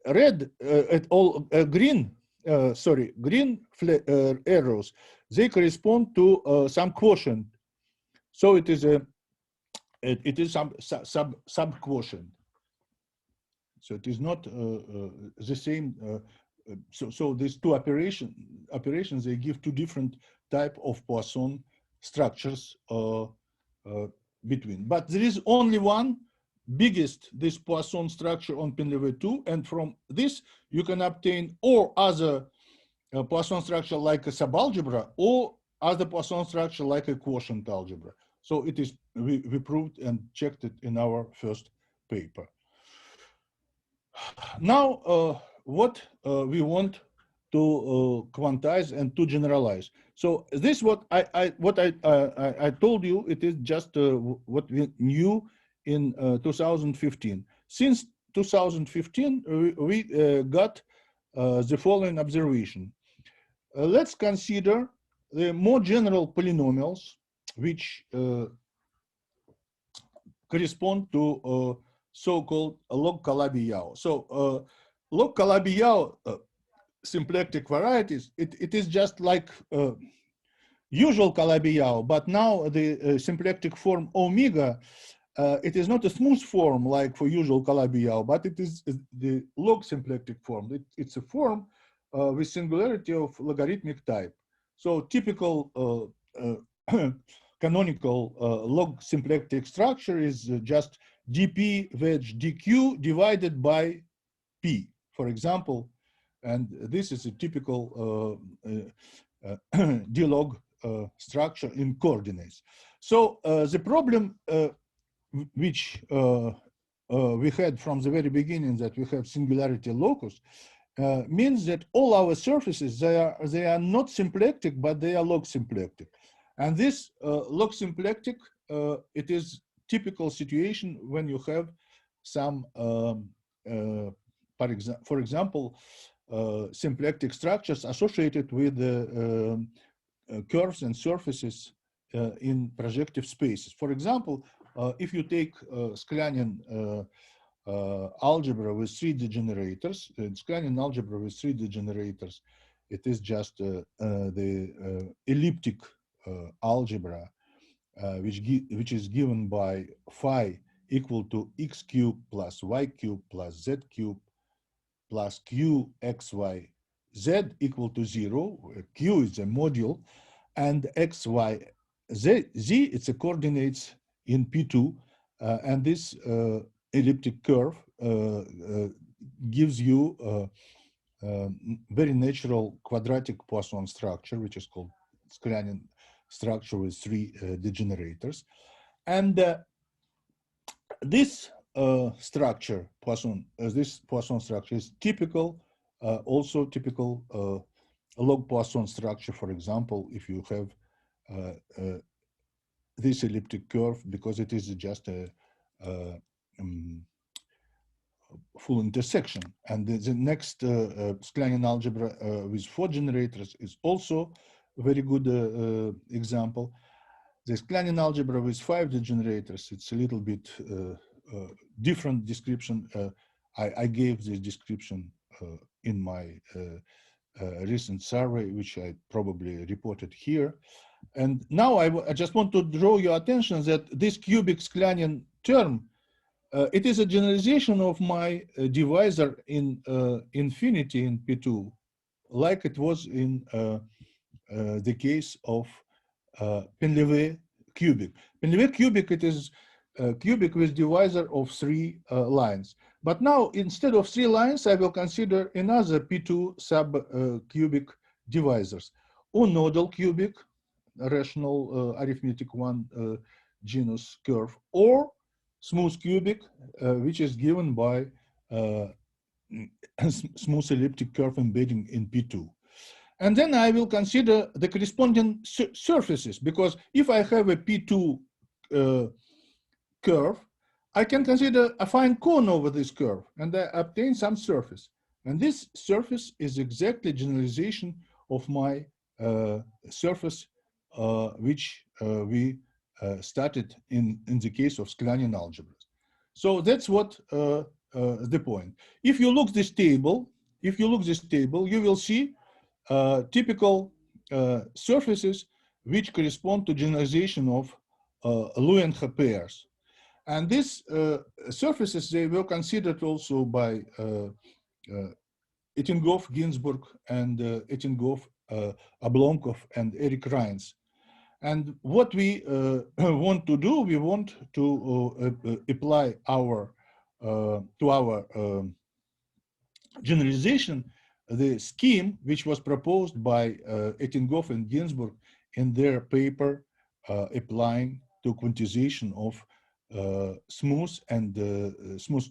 red, all green green arrows, they correspond to some quotient. So it is some sub quotient. So it is not the same. So these two operations, they give two different type of Poisson structures between. But there is only one this Poisson structure on Painlevé 2, and from this you can obtain or other Poisson structure like a subalgebra or other Poisson structure like a quotient algebra. So it is, we proved and checked it in our first paper. Now, what we want to quantize and to generalize. So this what I told you. It is just what we knew in 2015. Since 2015, we got the following observation. Let's consider the more general polynomials which correspond to so-called log Calabi-Yau. So log Calabi-Yau symplectic varieties, it is just like usual Calabi-Yau, but now the symplectic form omega, it is not a smooth form like for usual Calabi-Yau, but it is the log symplectic form. It's a form with singularity of logarithmic type. So typical canonical log symplectic structure is just dp wedge dq divided by p, for example, and this is a typical d-log structure in coordinates. So the problem which we had from the very beginning, that we have singularity locus, means that all our surfaces, they are not symplectic, but they are log symplectic. And this log symplectic, it is typical situation when you have some, for example, symplectic structures associated with curves and surfaces in projective spaces. For example, if you take Sklyanin algebra with 3 degenerators, Sklyanin algebra with 3 degenerators, it is just the elliptic algebra, which is given by phi equal to x cubed plus y cubed plus z cubed plus q xy z equal to 0. Q is a module, and xy z it's a coordinates in P2, and this elliptic curve gives you very natural quadratic Poisson structure, which is called Sklyanin structure with 3 degenerators. And this structure, this Poisson structure is typical, also typical log Poisson structure. For example, if you have this elliptic curve, because it is just a full intersection. And the next Sklyanin algebra with 4 generators is also a very good example. The Sklyanin algebra with 5 degenerators, it's a little bit different description. I gave this description in my recent survey, which I probably reported here. And now I just want to draw your attention that this cubic Sklyanin term, it is a generalization of my divisor in infinity in P2, like it was in the case of Painlevé cubic. Painlevé cubic, it is cubic with divisor of 3 lines. But now, instead of 3 lines, I will consider another P2 sub-cubic divisors. Or nodal cubic, rational arithmetic 1 genus curve, or smooth cubic, which is given by smooth elliptic curve embedding in P2. And then I will consider the corresponding surfaces, because if I have a P2 curve, I can consider a fine cone over this curve, and I obtain some surface. And this surface is exactly generalization of my surface, which we started in the case of Sklyanin algebras. So that's what the point. If you look this table, if you look this table, you will see typical surfaces which correspond to generalization of Lewin pairs. And these surfaces, they were considered also by Etingof-Ginzburg and Etingof-Oblomkov and Rains. And what we want to do, we want to apply our to our generalization the scheme which was proposed by Etingof and Ginzburg in their paper applying to quantization of smooth and smooth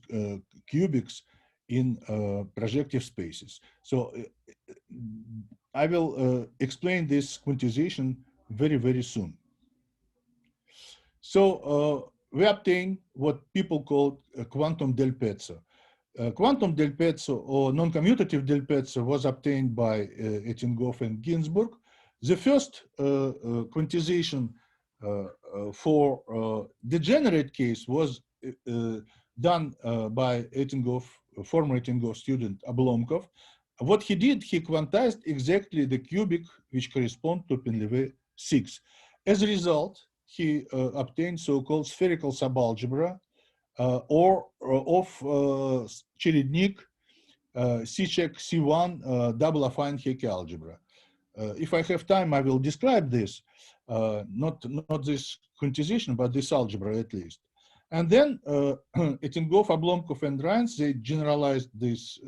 cubics in projective spaces. So I will explain this quantization very, very soon. So we obtain what people call quantum del Pezzo. Quantum del Pezzo or non-commutative del Pezzo was obtained by Etingof and Ginzburg. The first quantization for degenerate case was done by Etingof, former Etingof student Oblomkov. What he did, he quantized exactly the cubic which correspond to Painlevé 6. As a result, he obtained so-called spherical subalgebra or of Cherednik C-check C1 double affine Hecke algebra. If I have time, I will describe this, not this quantization, but this algebra at least. And then Etingof, Oblomkov, and Rains, they generalized this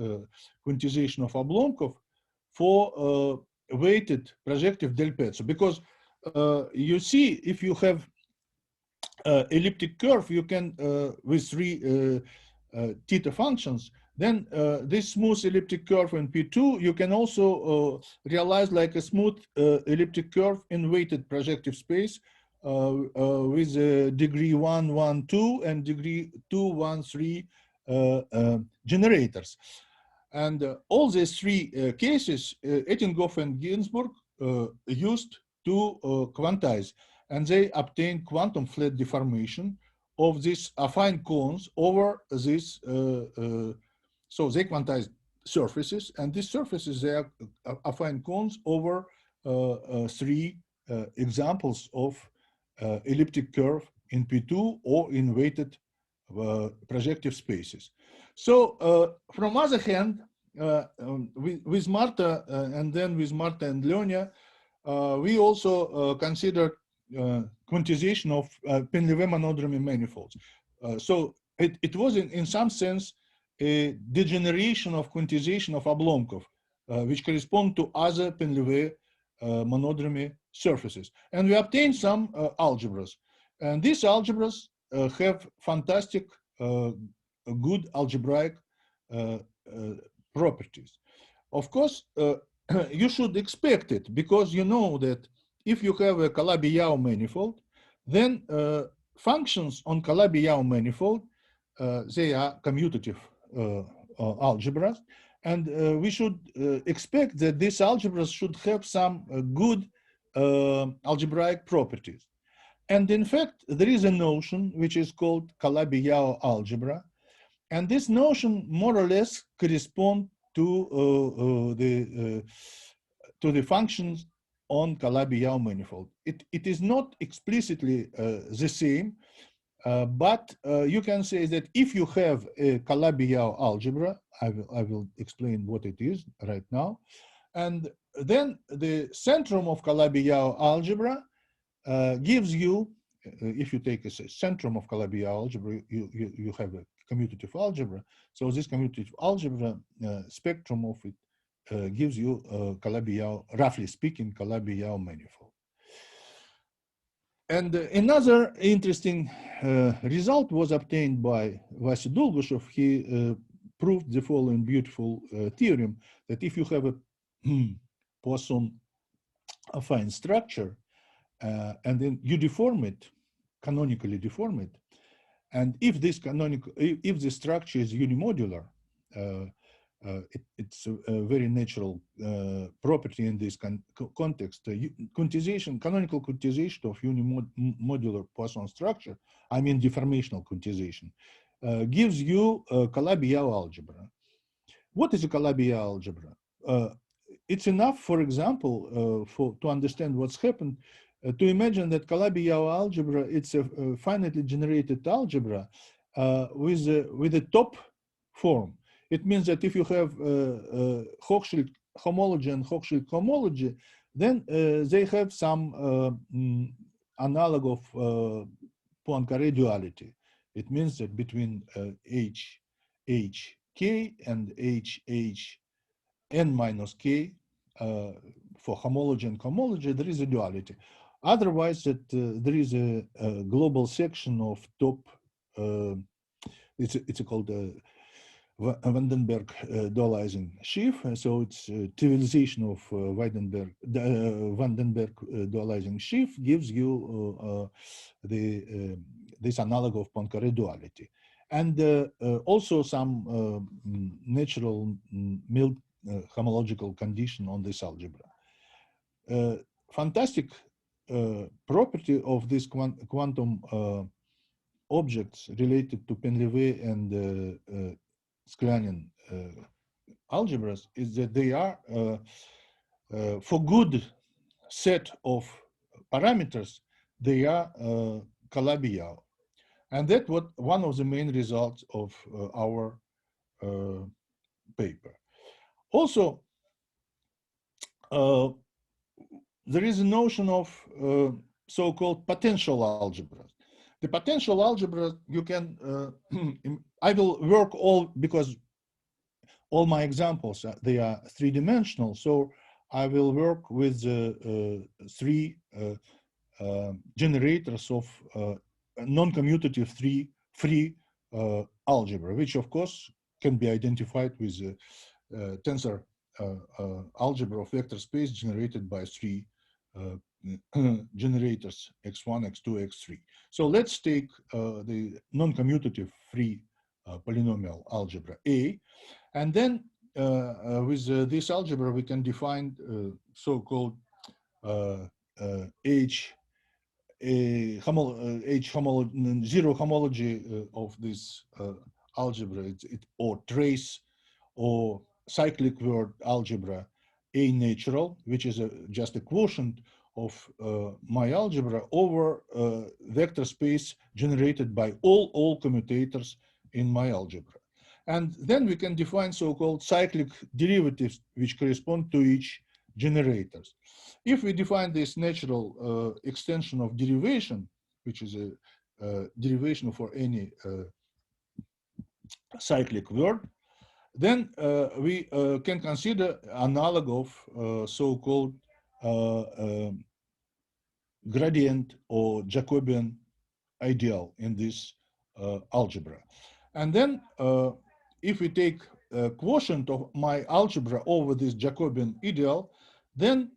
quantization of Oblomkov for weighted projective del Pezzo, because you see, if you have elliptic curve, you can with three theta functions, then this smooth elliptic curve in P2, you can also realize like a smooth elliptic curve in weighted projective space with degree 1, 1, 2 and degree 2, 1, 3 generators. And all these three cases, Etingof and Ginzburg used to quantize, and they obtained quantum flat deformation of these affine cones over this. So they quantized surfaces, and these surfaces, they are affine cones over three examples of elliptic curve in P2 or in weighted projective spaces. So from other hand, with Marta and then with Marta and Leonia, we also considered quantization of Painlevé monodromy manifolds. So it was in some sense a degeneration of quantization of Oblomkov, which correspond to other Painlevé monodromy surfaces. And we obtained some algebras. And these algebras have fantastic, good algebraic properties. Of course, you should expect it, because you know that if you have a Calabi-Yau manifold, then functions on Calabi-Yau manifold, they are commutative algebras, and we should expect that these algebras should have some good algebraic properties. And in fact, there is a notion which is called Calabi-Yau algebra, and this notion more or less corresponds to the functions on Calabi-Yau manifold. It is not explicitly the same, but you can say that if you have a Calabi-Yau algebra, I will explain what it is right now, and then the centrum of Calabi-Yau algebra gives you, if you take a centrum of Calabi-Yau algebra, you have a commutative algebra. So this commutative algebra spectrum of it gives you Calabi-Yau, roughly speaking, Calabi-Yau manifold. And another interesting result was obtained by Vasy Dolgushev. He proved the following beautiful theorem, that if you have a Poisson affine structure, and then you deform it, canonically deform it, and if this if the structure is unimodular, it's a very natural property in this context. Quantization, canonical quantization of unimodular Poisson structure, I mean deformational quantization, gives you Calabi-Yau algebra. What is a Calabi-Yau algebra? It's enough, for example, to understand what's happened, to imagine that Calabi-Yau algebra, it's a finitely generated algebra with a top form. It means that if you have Hochschild homology and Hochschild homology, then they have some analog of Poincaré duality. It means that between HK and n minus k for homology and cohomology, there is a duality. Otherwise, that there is a global section of top. It's called Vandenberg dualizing sheaf. So it's trivialization of Vandenberg dualizing sheaf gives you this analog of Poincaré duality, and also some natural mild homological condition on this algebra. Fantastic property of these quantum objects related to Painlevé and Sklyanin algebras is that they are, for good set of parameters, they are Calabi-Yau. And that's what one of the main results of our paper. Also, there is a notion of so-called potential algebras. The potential algebra, you can, I will work all, because all my examples, they are three-dimensional, so I will work with three generators of non-commutative free algebra, which of course can be identified with tensor algebra of vector space generated by three generators x1, x2, x3. So let's take the non-commutative free polynomial algebra A, and then with this algebra we can define so-called zero homology of this algebra, or trace or cyclic word algebra A natural, which is just a quotient of my algebra over vector space generated by all commutators in my algebra. And then we can define so-called cyclic derivatives which correspond to each generators. If we define this natural extension of derivation, which is a derivation for any cyclic word, then we can consider analog of so-called gradient or Jacobian ideal in this algebra. And then if we take a quotient of my algebra over this Jacobian ideal, then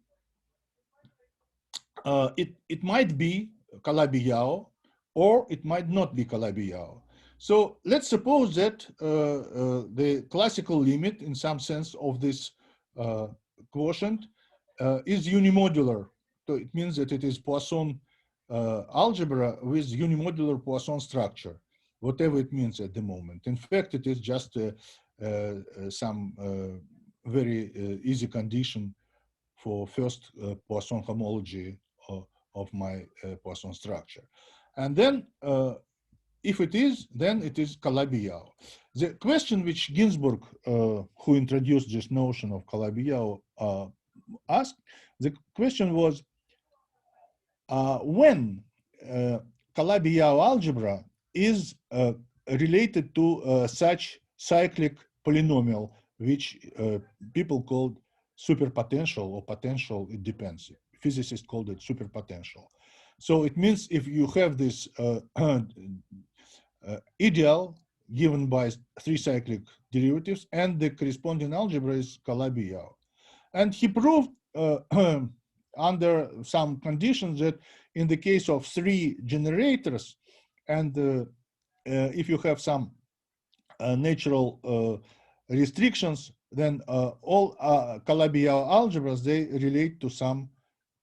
it might be Calabi-Yau, or it might not be Calabi-Yau. So let's suppose that the classical limit, in some sense, of this quotient is unimodular. So it means that it is Poisson algebra with unimodular Poisson structure, whatever it means at the moment. In fact, it is just some very easy condition for first Poisson homology of my Poisson structure. And then if it is, then it is Calabi-Yau. The question which Ginzburg, who introduced this notion of Calabi-Yau, asked, the question was, when Calabi-Yau algebra is related to such cyclic polynomial, which people called superpotential or potential, it depends. Physicists called it superpotential. So it means if you have this ideal given by three cyclic derivatives and the corresponding algebra is Calabi-Yau. And he proved under some conditions that in the case of three generators, and if you have some natural restrictions, then all Calabi-Yau algebras, they relate to some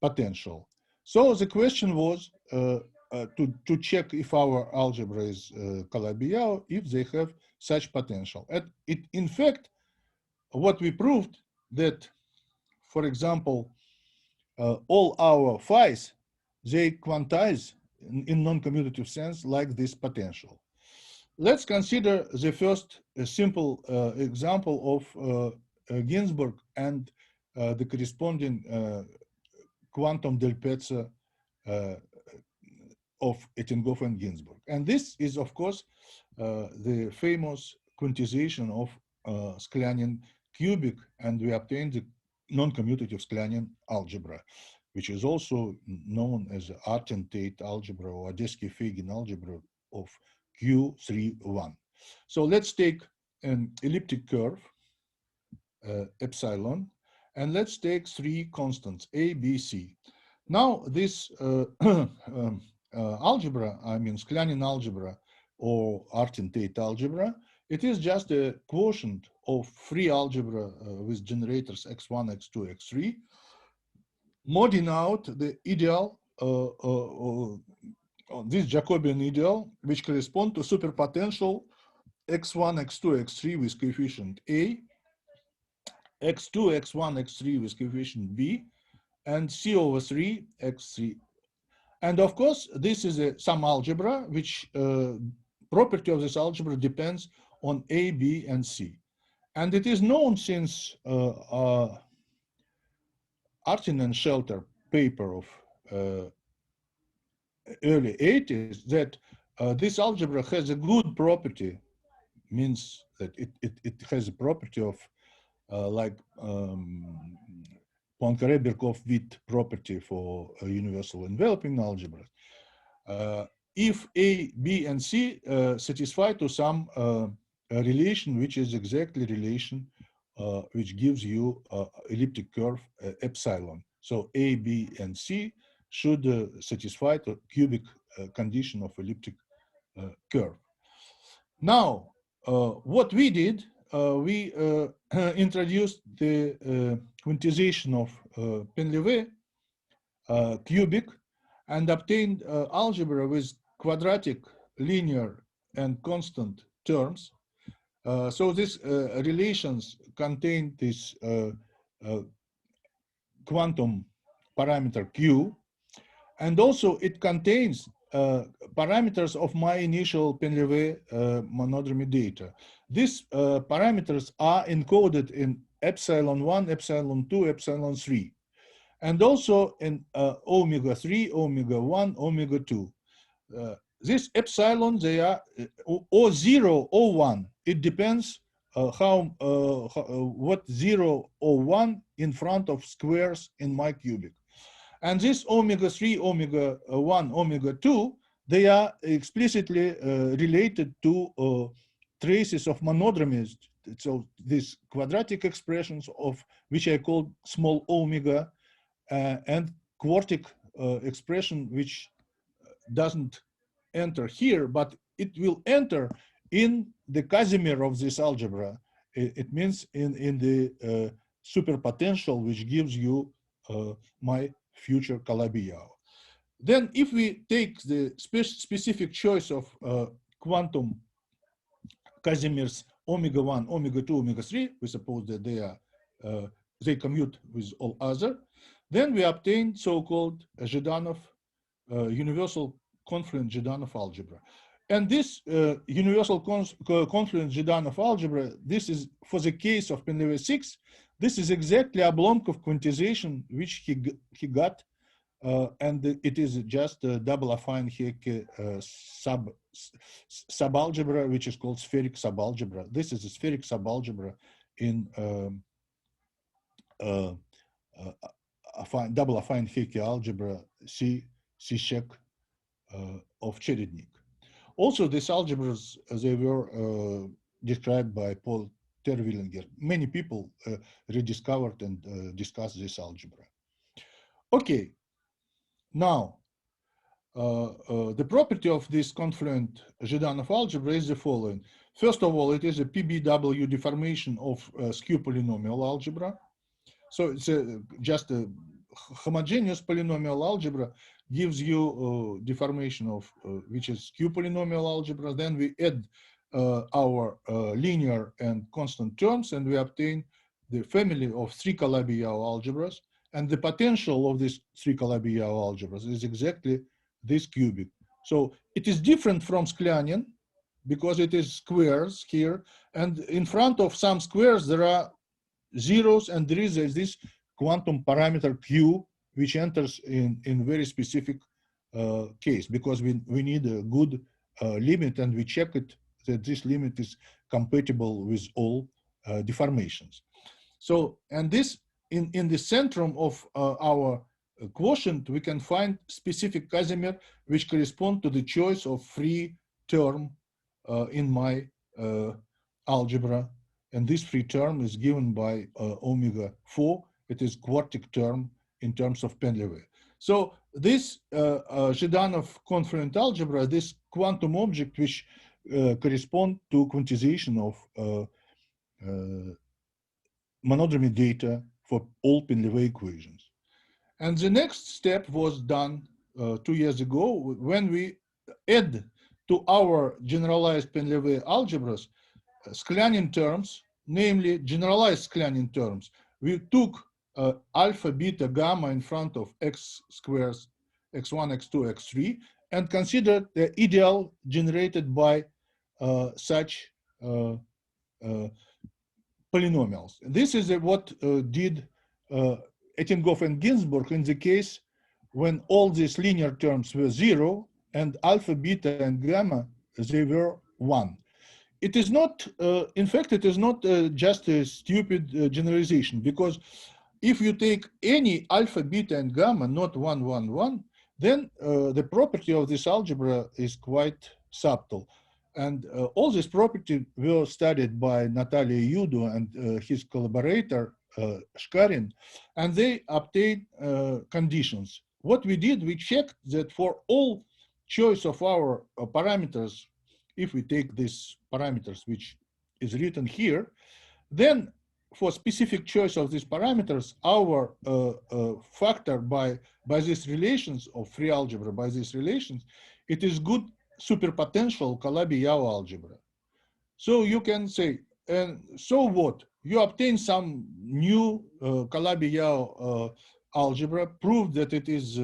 potential. So the question was to check if our algebra is Calabi-Yau, if they have such potential. And in fact, what we proved that, for example, all our phi's, they quantize in non-commutative sense like this potential. Let's consider the first simple example of Ginzburg and the corresponding quantum del Pezzo of Etingof and Ginzburg. And this is, of course, the famous quantization of Sklyanin cubic, and we obtained the non-commutative Sklyanin algebra, which is also known as the Artin-Tate algebra or Odesky-Feygin algebra of Q31. So let's take an elliptic curve, epsilon, and let's take three constants, A, B, C. Now this algebra, I mean Sklyanin algebra or Artin-Tate algebra, it is just a quotient of free algebra with generators x1, x2, x3, modding out the ideal, this Jacobian ideal, which correspond to superpotential x1, x2, x3 with coefficient A, x2, x1, x3 with coefficient B, and C over 3, x3. And of course, this is some algebra, which property of this algebra depends on A, B, and C. And it is known since Artin and Shelter paper of early 80s that this algebra has a good property, means that it has a property of like Poincaré-Birkhoff-Witt property for universal enveloping algebras. If A, B, and C satisfy to some relation, which is exactly relation which gives you elliptic curve epsilon. So A, B, and C should satisfy the cubic condition of elliptic curve. Now, what we did, we introduced the quantization of Painlevé cubic and obtained algebra with quadratic, linear, and constant terms. So these relations contain this quantum parameter Q, and also it contains parameters of my initial Painlevé monodromy data. These parameters are encoded in epsilon 1, epsilon 2, epsilon 3, and also in omega 3, omega 1, omega 2. This epsilon, they are O0, O1. It depends what 0 or 1 in front of squares in my cubic. And this omega 3, omega 1, omega 2, they are explicitly related to traces of monodromies. So these quadratic expressions of which I call small omega and quartic expression which doesn't enter here, but it will enter in the Casimir of this algebra. It means in the superpotential which gives you my future Calabi-Yau. Then if we take the specific choice of quantum Casimirs omega 1, omega 2, omega 3, we suppose that they are they commute with all other, then we obtain so-called Zhdanov universal confluent Zhdanov algebra. And this universal confluent Zhdanov algebra, this is for the case of Painlevé 6, this is exactly Oblomkov quantization which he got, and it is just a double affine Hecke subalgebra, which is called spheric subalgebra. This is a spheric subalgebra in double affine Hecke algebra C-Shek of Cherednik. Also, these algebras, they were described by Paul Terwillinger. Many people rediscovered and discussed this algebra. Okay, now the property of this confluent Zhdanov algebra is the following. First of all, it is a PBW deformation of skew polynomial algebra. So it's just a homogeneous polynomial algebra gives you deformation of which is skew polynomial algebra. Then we add our linear and constant terms, and we obtain the family of three Calabi-Yau algebras, and the potential of these three Calabi-Yau algebras is exactly this cubic. So it is different from Sklyanin because it is squares here, and in front of some squares there are zeros, and there is this quantum parameter q, which enters in very specific case, because we need a good limit, and we check it that this limit is compatible with all deformations. So, and this in the centrum of our quotient, we can find specific Casimir which correspond to the choice of free term in my algebra, and this free term is given by omega 4. It is quartic term in terms of Painlevé. So this Zhdanov confluent algebra, this quantum object which correspond to quantization of monodromy data for all Painlevé equations. And the next step was done 2 years ago when we add to our generalized Painlevé algebras Sklyanin terms, namely generalized Sklyanin terms. We took alpha, beta, gamma in front of x squares, x1, x2, x3, and considered the ideal generated by such polynomials. This is what did Etingof and Ginzburg in the case when all these linear terms were 0 and alpha, beta, and gamma, they were 1. It is not, in fact, it is not just a stupid generalization, because if you take any alpha, beta, and gamma, not 1, 1, 1, then the property of this algebra is quite subtle. And all these properties were studied by Natalia Yudo and his collaborator, Shkarin, and they obtained conditions. What we did, we checked that for all choice of our parameters, if we take these parameters, which is written here, then for specific choice of these parameters, our factor by these relations of free algebra, by these relations, it is good superpotential Calabi-Yau algebra. So you can say, and so what? You obtain some new Calabi-Yau algebra, prove that it is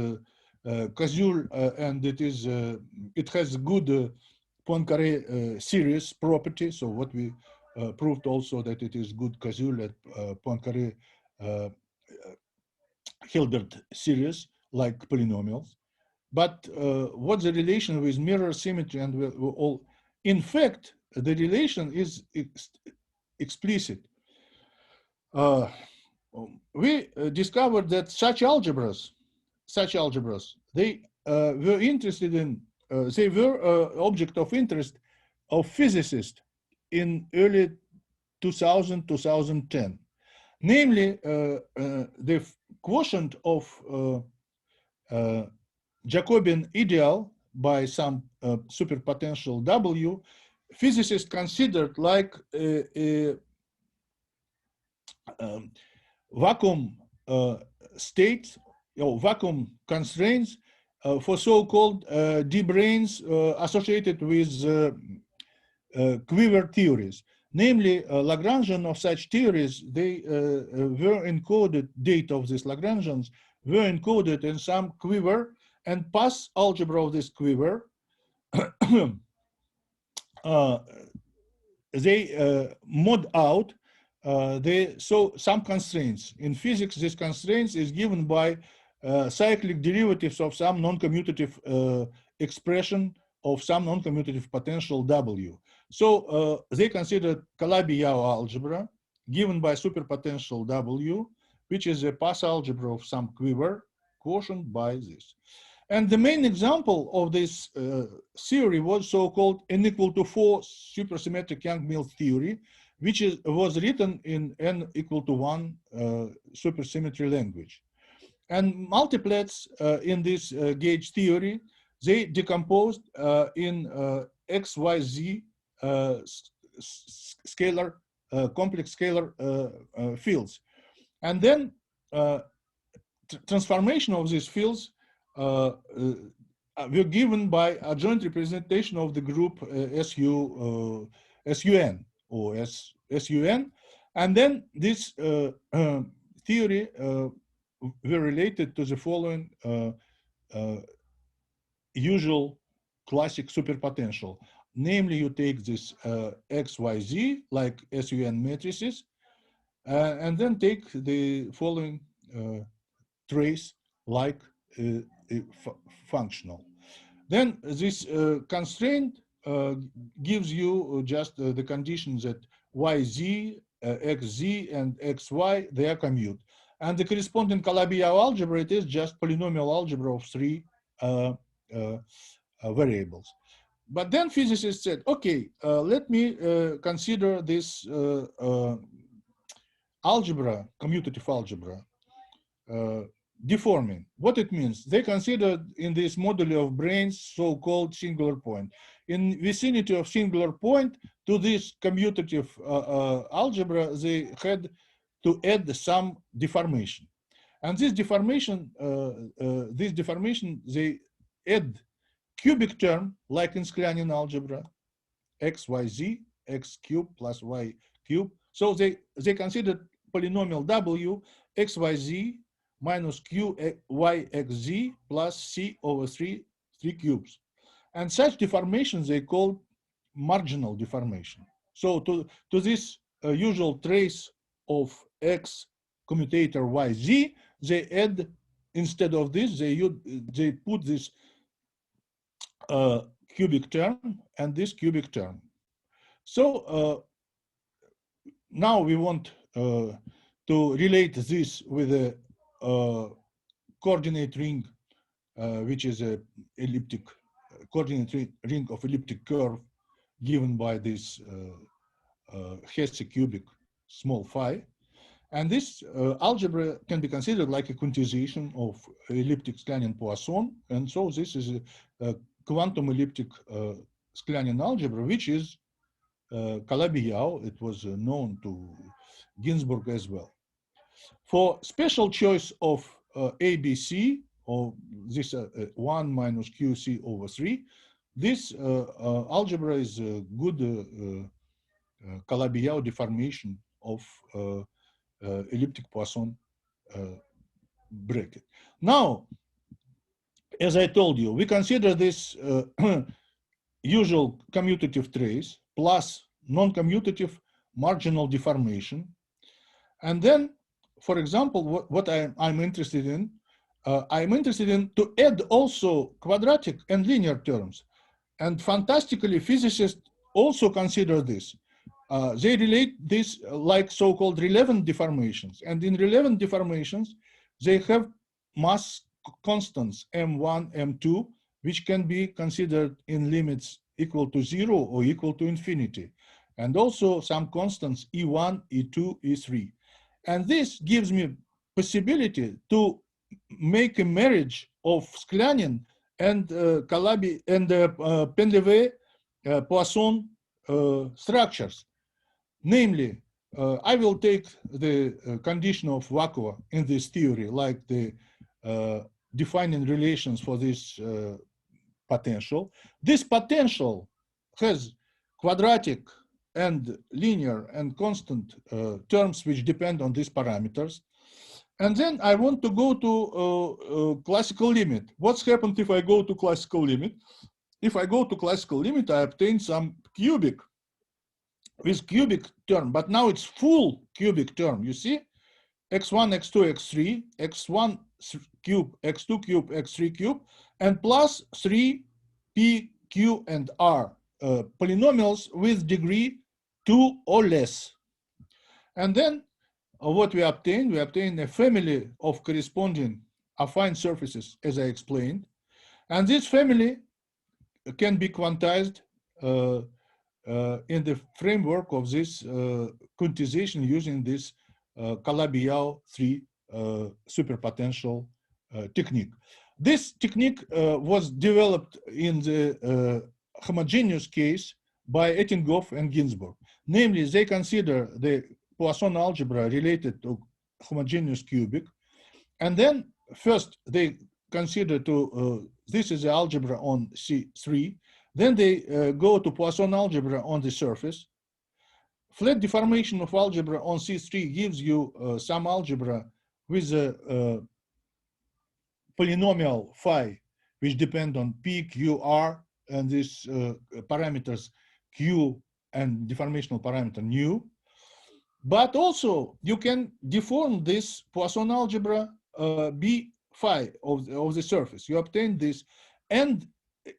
Koszul and it has good Poincaré series property. So what we proved also that it is good Koszul at Poincaré Hilbert series like polynomials. But what's the relation with mirror symmetry and all? In fact, the relation is explicit. We discovered that such algebras, they were interested in, they were object of interest of physicists in early 2010. Namely, the quotient of Jacobian ideal by some superpotential W, physicists considered like a vacuum state or vacuum constraints for so-called D-branes associated with quiver theories. Namely, Lagrangian of such theories, they were encoded, data of these Lagrangians were encoded in some quiver, and pass algebra of this quiver, they mod out so some constraints. In physics, this constraints is given by cyclic derivatives of some non-commutative expression of some non-commutative potential W. So they considered Calabi-Yau algebra given by superpotential W, which is a pass algebra of some quiver quotient by this. And the main example of this theory was so-called n=4 supersymmetric Young-Mills theory, which was written in n=1 supersymmetry language. And multiplets in this gauge theory, they decomposed in XYZ scalar, complex scalar fields. And then transformation of these fields were given by a joint representation of the group SUN or SUN, And then this theory were related to the following usual classic superpotential. Namely, you take this X, Y, Z, like SUN matrices, and then take the following trace like functional. Then this constraint gives you just the conditions that YZ, XZ, and XY, they are commute. And the corresponding Calabi-Yau algebra, it is just polynomial algebra of three variables. But then physicists said, okay, let me consider this algebra, commutative algebra, deforming. What it means? They considered in this moduli of branes so-called singular point. In vicinity of singular point to this commutative algebra, they had to add some deformation. And this deformation, they add cubic term, like in Sklyanin algebra, x, y, z, x cubed plus y cubed. So they considered polynomial w, x, y, z, minus q, y, x, z, plus c over 3 cubes. And such deformations they call marginal deformation. So to this usual trace of x commutator y, z, they add, instead of this, they put this cubic term and this cubic term. So now we want to relate this with a coordinate ring, which is a elliptic coordinate ring of elliptic curve given by this Hesse cubic small phi. And this algebra can be considered like a quantization of elliptic Sklyanin-Poisson. And so this is a quantum elliptic Sklyanin algebra, which is Calabi-Yau. It was known to Ginzburg as well. For special choice of ABC, or this 1 minus QC over 3, this algebra is a good Calabi-Yau deformation of elliptic Poisson bracket. Now, as I told you, we consider this usual commutative trace plus non-commutative marginal deformation. And then, for example, what I'm interested in, to add also quadratic and linear terms. And fantastically, physicists also consider this. They relate this like so-called relevant deformations. And in relevant deformations, they have mass constants M1, M2, which can be considered in limits equal to 0 or equal to infinity. And also some constants E1, E2, E3. And this gives me possibility to make a marriage of Sklyanin and Calabi and Painlevé Poisson structures. Namely, I will take the condition of vacuum in this theory, like the defining relations for this potential. This potential has quadratic and linear and constant terms which depend on these parameters. And then I want to go to classical limit. What's happened if I go to classical limit? If I go to classical limit, I obtain some cubic with cubic term, but now it's full cubic term. You see, x1, x2, x3, x1 cube, x2 cube, x3 cube, and plus 3 p, q, and r polynomials with degree 2 or less. And then what we obtain a family of corresponding affine surfaces, as I explained. And this family can be quantized in the framework of this quantization using this Calabi-Yau 3 superpotential technique. This technique was developed in the homogeneous case by Etingof and Ginzburg. Namely, they consider the Poisson algebra related to homogeneous cubic. And then first they consider this is the algebra on C3. Then they go to Poisson algebra on the surface. flat deformation of algebra on C3 gives you some algebra with a polynomial phi, which depend on P, Q, R, and these parameters Q and deformational parameter nu. But also you can deform this Poisson algebra B phi of the surface. You obtain this, and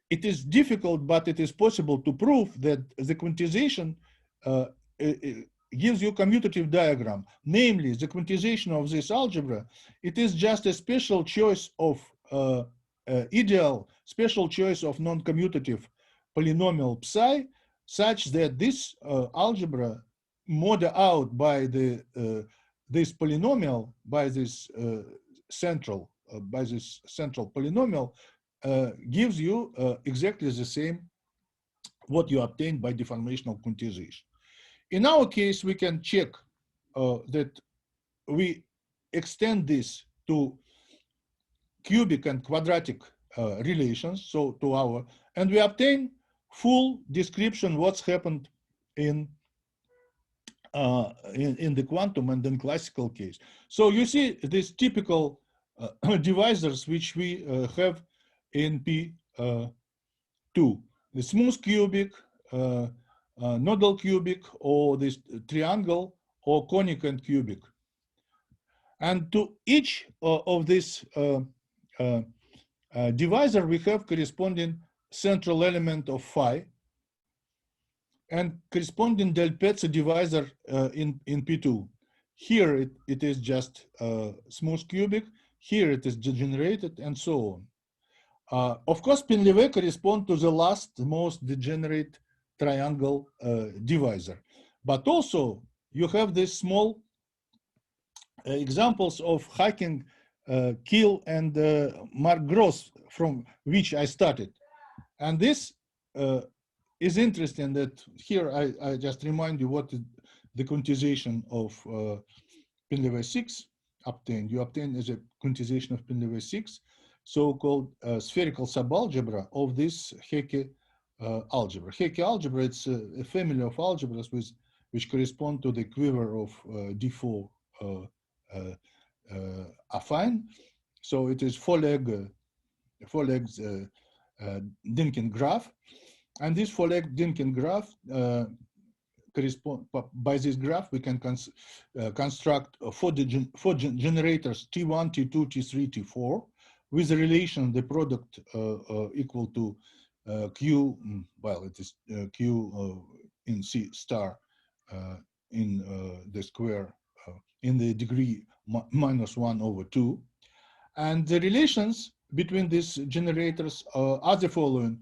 it is difficult, but it is possible to prove that the quantization gives you commutative diagram. Namely, the quantization of this algebra, it is just a special choice of ideal, special choice of non-commutative polynomial psi, such that this algebra model out by the this polynomial, by this central polynomial, gives you exactly the same what you obtained by deformational quantization. In our case, we can check that we extend this to cubic and quadratic relations, so to our, and we obtain full description what's happened in the quantum and in classical case. So you see these typical divisors which we have in P2, the smooth cubic, nodal cubic, or this triangle, or conic and cubic. And to each of these divisor, we have corresponding central element of phi, and corresponding del Pezzo divisor in P2. Here it is just smooth cubic, here it is degenerated, and so on. Of course, Painlevé correspond to the last most degenerate triangle divisor. But also you have these small examples of Hacking, Kiel, and Mark Gross, from which I started. And this is interesting that here I just remind you what is the quantization of Painlevé 6 obtained. You obtain as a quantization of Painlevé 6 so-called spherical subalgebra of this Hecke algebra. Hecke algebra, it's a family of algebras which correspond to the quiver of D4 affine. So it is four legs Dynkin graph. And this four-leg Dynkin graph correspond, by this graph we can construct four generators T1, T2, T3, T4 with a relation, the product equal to Q, well, it is Q in C star in the square in the degree -1/2. And the relations between these generators are the following.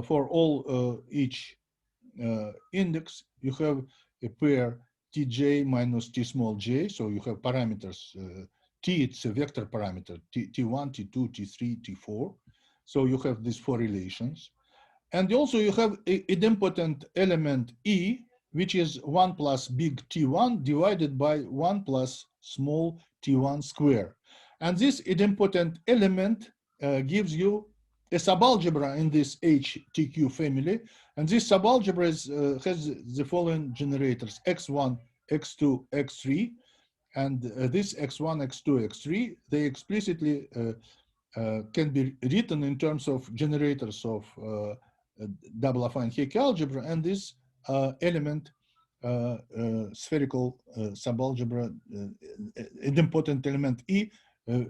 For all each index, you have a pair Tj minus T small j, so you have parameters. T, it's a vector parameter, T1, T2, T3, T4. So you have these four relations. And also you have a idempotent element E, which is 1 plus big T1 divided by 1 plus small T1 square. And this idempotent element gives you a subalgebra in this HTQ family, and this subalgebra has the following generators: x1, x2, x3, and this x1, x2, x3, they explicitly can be written in terms of generators of double affine Hecke algebra, and this element spherical subalgebra, idempotent element E,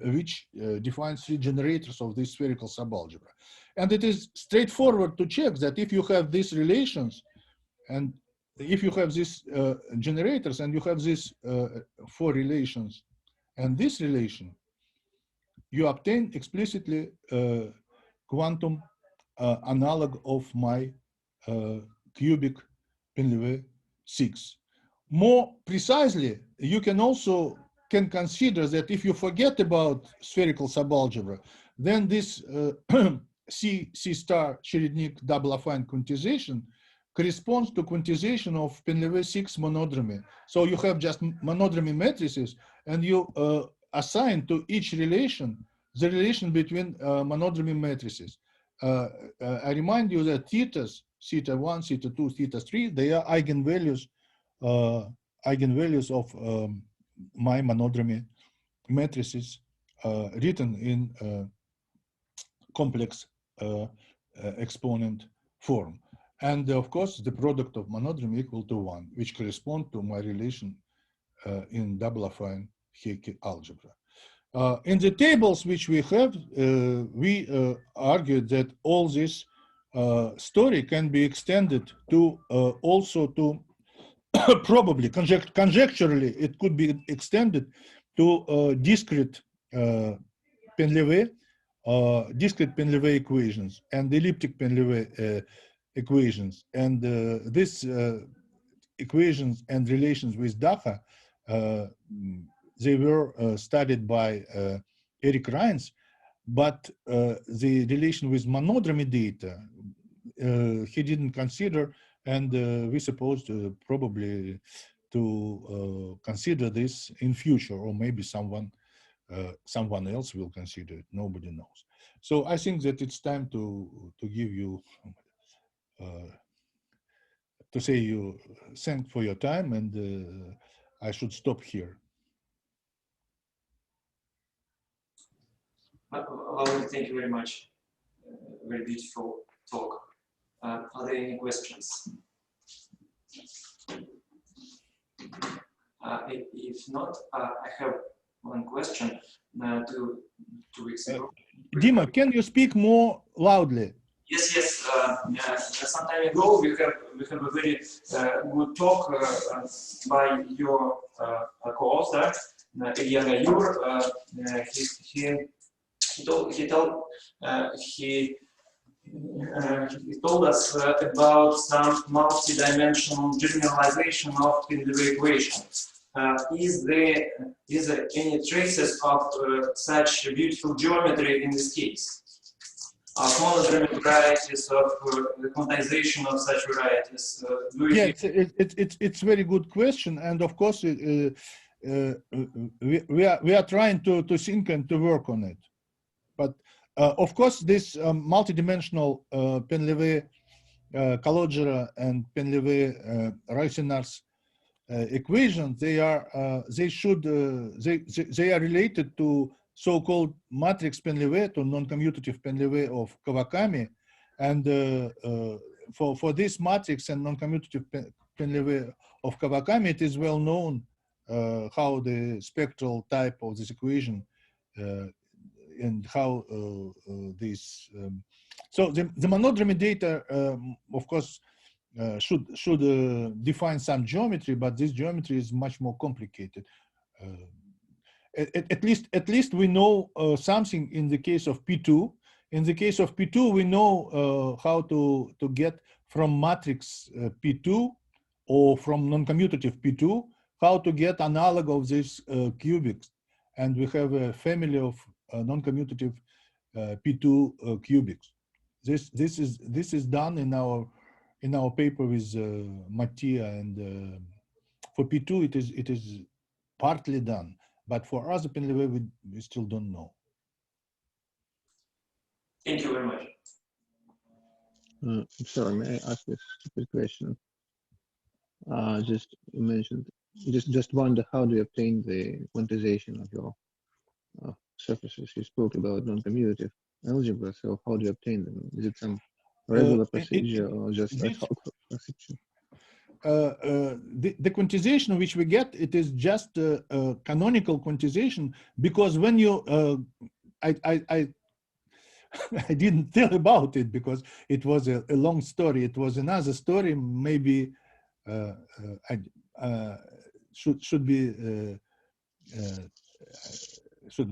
which defines three generators of this spherical subalgebra. And it is straightforward to check that if you have these relations, and if you have these generators, and you have these four relations, and this relation, you obtain explicitly quantum analog of my cubic Painlevé 6. More precisely, you can also consider that if you forget about spherical subalgebra, then this C star Cherednik double affine quantization corresponds to quantization of Painlevé 6 monodromy. So you have just monodromy matrices, and you assign to each relation the relation between monodromy matrices. I remind you that thetas, theta 1, theta 2, theta 3, they are eigenvalues eigenvalues of my monodromy matrices written in complex exponent form. And of course, the product of monodromy equal to 1, which correspond to my relation in double affine Hecke algebra. In the tables which we have, we argued that all this story can be extended to also to probably conjecturally it could be extended to discrete Painlevé equations and elliptic Painlevé equations, and these equations and relations with Daha, they were studied by Erik Rains, but the relation with monodromy data he didn't consider, and we supposed probably to consider this in future, or maybe someone else will consider it. Nobody knows. So I think that it's time to give you to say you thank for your time, and I should stop here. Well, thank you very much. Very beautiful talk. Are there any questions? If not, I have one question. 2 weeks ago. Dima, can you speak more loudly? Yes. Some time ago, we have a very good talk by your co-author, Ilya Gayur. He told us about some multi-dimensional generalization of Painlevé equation. Is there any traces of such beautiful geometry in this case? Monodromy varieties of the quantization of such varieties? Yes, it's a very good question, and of course we are trying to think and to work on it. But of course, this multidimensional Painlevé Calogera and Painlevé Raisinars equations, they are related to so-called matrix Painlevé, to non-commutative Painlevé of Kawakami, and for this matrix and non-commutative Painlevé of Kawakami, it is well known how the spectral type of this equation and how this. So the monodromy data, of course, should define some geometry, but this geometry is much more complicated. At least we know something in the case of P2. In the case of P2, we know how to get from matrix P2 or from non-commutative P2 how to get analog of this cubics, and we have a family of non-commutative P2 cubics. This is done in our paper with Mattia, and for P2 it is partly done, but for other Painlevé we still don't know. Thank you very much. I'm sorry, may I ask a stupid question? Just you mentioned, just wonder how do you obtain the quantization of your surfaces? You spoke about non-commutative algebra, so how do you obtain them? Is it some regular procedure or just ad hoc procedure? The quantization which we get, it is just a canonical quantization, because when you I didn't tell about it because it was a long story. It was another story, maybe should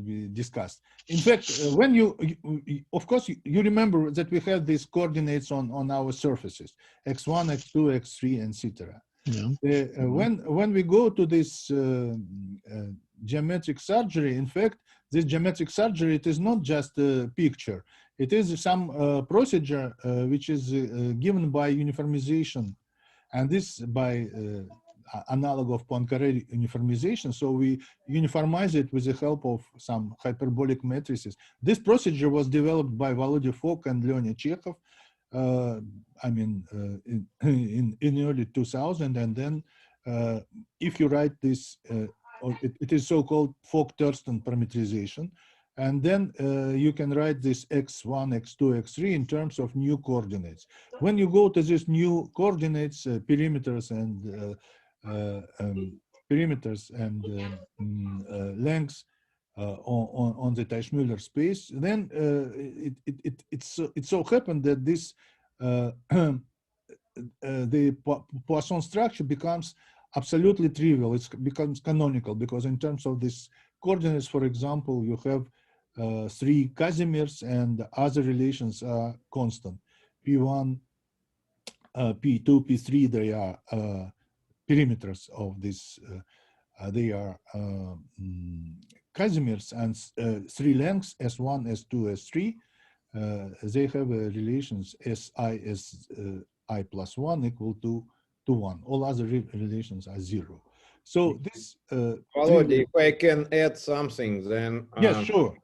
be discussed. In fact, when of course, you remember that we have these coordinates on our surfaces, x1, x2, x3, etc. Yeah. When we go to this geometric surgery, in fact, this geometric surgery, it is not just a picture. It is some procedure which is given by uniformization, and this by analog of Poincaré uniformization. So we uniformize it with the help of some hyperbolic matrices. This procedure was developed by Volodya Fok and Leonid Chekhov, I mean, in early 2000, and then if you write this, it is so-called Fock-Thurston parameterization, and then you can write this x1, x2, x3 in terms of new coordinates. When you go to these new coordinates, perimeters and lengths on the Teichmüller space, then it so happened that this the Poisson structure becomes absolutely trivial. It becomes canonical because in terms of these coordinates, for example, you have 3 Casimirs and other relations are constant. P1, P2, P3, they are perimeters of this. They are Casimirs, and 3 lengths, S1, S2, S3. They have relations Si, Si plus 1 equal to 1. All other relations are 0. So this. Volodya, if I can add something, then. Yes, sure.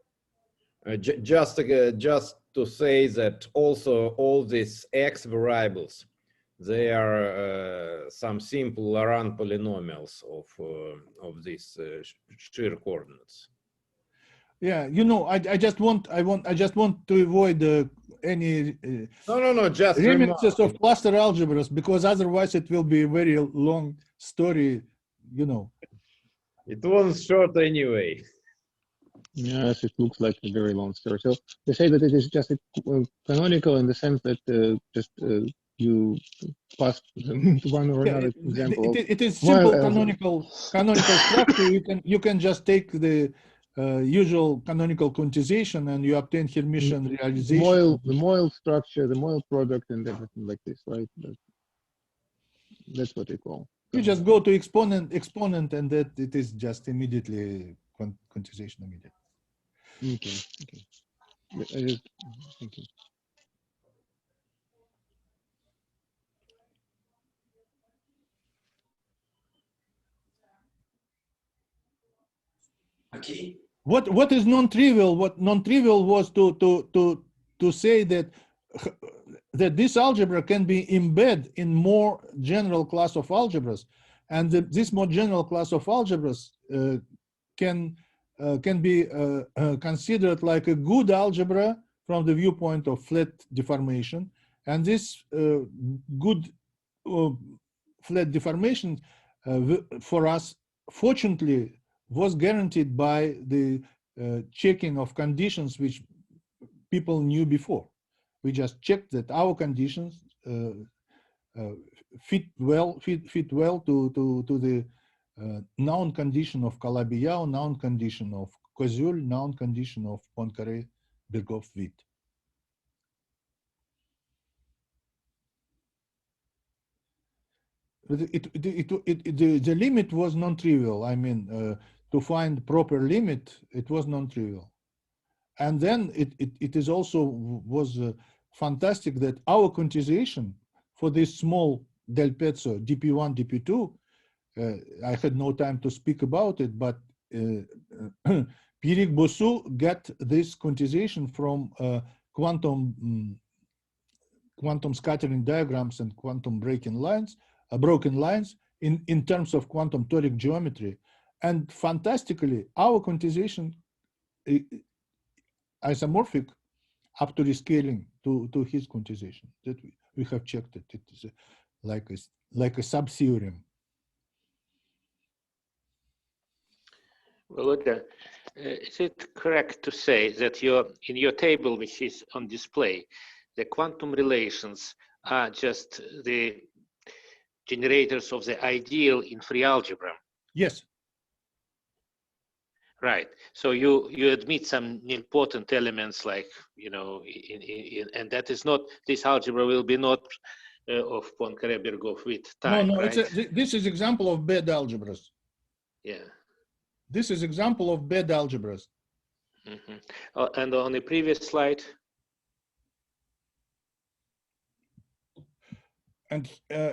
Just to say that also all these x variables, they are some simple Laurent polynomials of these shear coordinates. Yeah, you know, I just want to avoid any no, just remixes of cluster algebras, because otherwise it will be a very long story, you know. It was short anyway. Yes, it looks like a very long story. So they say that it is just canonical in the sense that you pass one or another example. It is simple canonical structure. You can just take the usual canonical quantization and you obtain Hermitian realization. The Moyle structure, the Moyle product, and everything like this, right? That's what they call. You just go to exponent, and that it is just immediately quantization immediate. Okay. Thank you. Okay. What is non-trivial? What non-trivial was to say that this algebra can be embedded in more general class of algebras, and this more general class of algebras can be considered like a good algebra from the viewpoint of flat deformation, and this good flat deformation for us, fortunately, was guaranteed by the checking of conditions which people knew before. We just checked that our conditions fit well to the noun condition of Calabi-Yau, noun condition of Koszul, noun condition of Poincaré-Birkhoff-Witt. The limit was non-trivial. I mean, to find proper limit, it was non-trivial. And then it is also was fantastic that our quantization for this small del Pezzo dp1, dp2, I had no time to speak about it, but Pierrick Bossou got this quantization from quantum scattering diagrams and quantum broken lines in terms of quantum toric geometry. And fantastically, our quantization isomorphic up to rescaling to his quantization that we have checked it. It is like a sub-theorem. Well, is it correct to say that in your table, which is on display, the quantum relations are just the generators of the ideal in free algebra? Yes. Right. So you admit some nilpotent elements, like, you know, and that is not, this algebra will be not of Poincaré-Birkhoff-Witt type. No, right? this is example of bad algebras. Yeah. This is example of bad algebras. Mm-hmm. And on the previous slide. And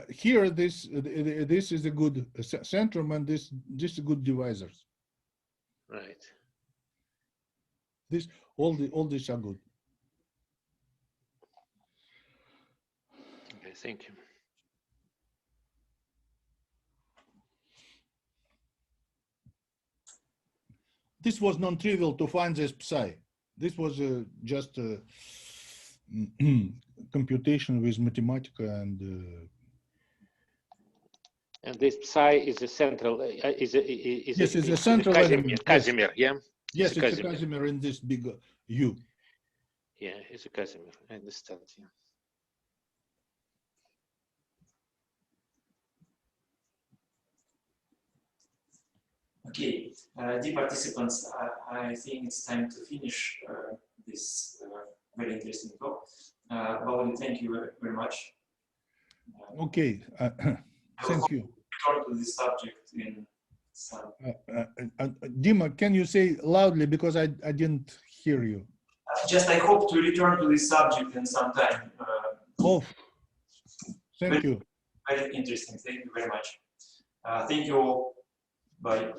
here, this is a good centrum, and this is good divisors. Right. All these are good. Okay, thank you. this was non-trivial to find this psi. This was just a computation with Mathematica and this psi is a central yes, it's a central element. Casimir, yeah. Yes, it's a Casimir in this big U. Yeah, it's a Casimir. I understand. Yeah. Okay, dear participants, I think it's time to finish this very interesting talk. Valery, thank you very much. Okay, thank you. Return to this subject in some. Dima, can you say loudly because I didn't hear you? Just I hope to return to this subject in some time. Oh, thank you. Very interesting. Thank you very much. Thank you all. Bye.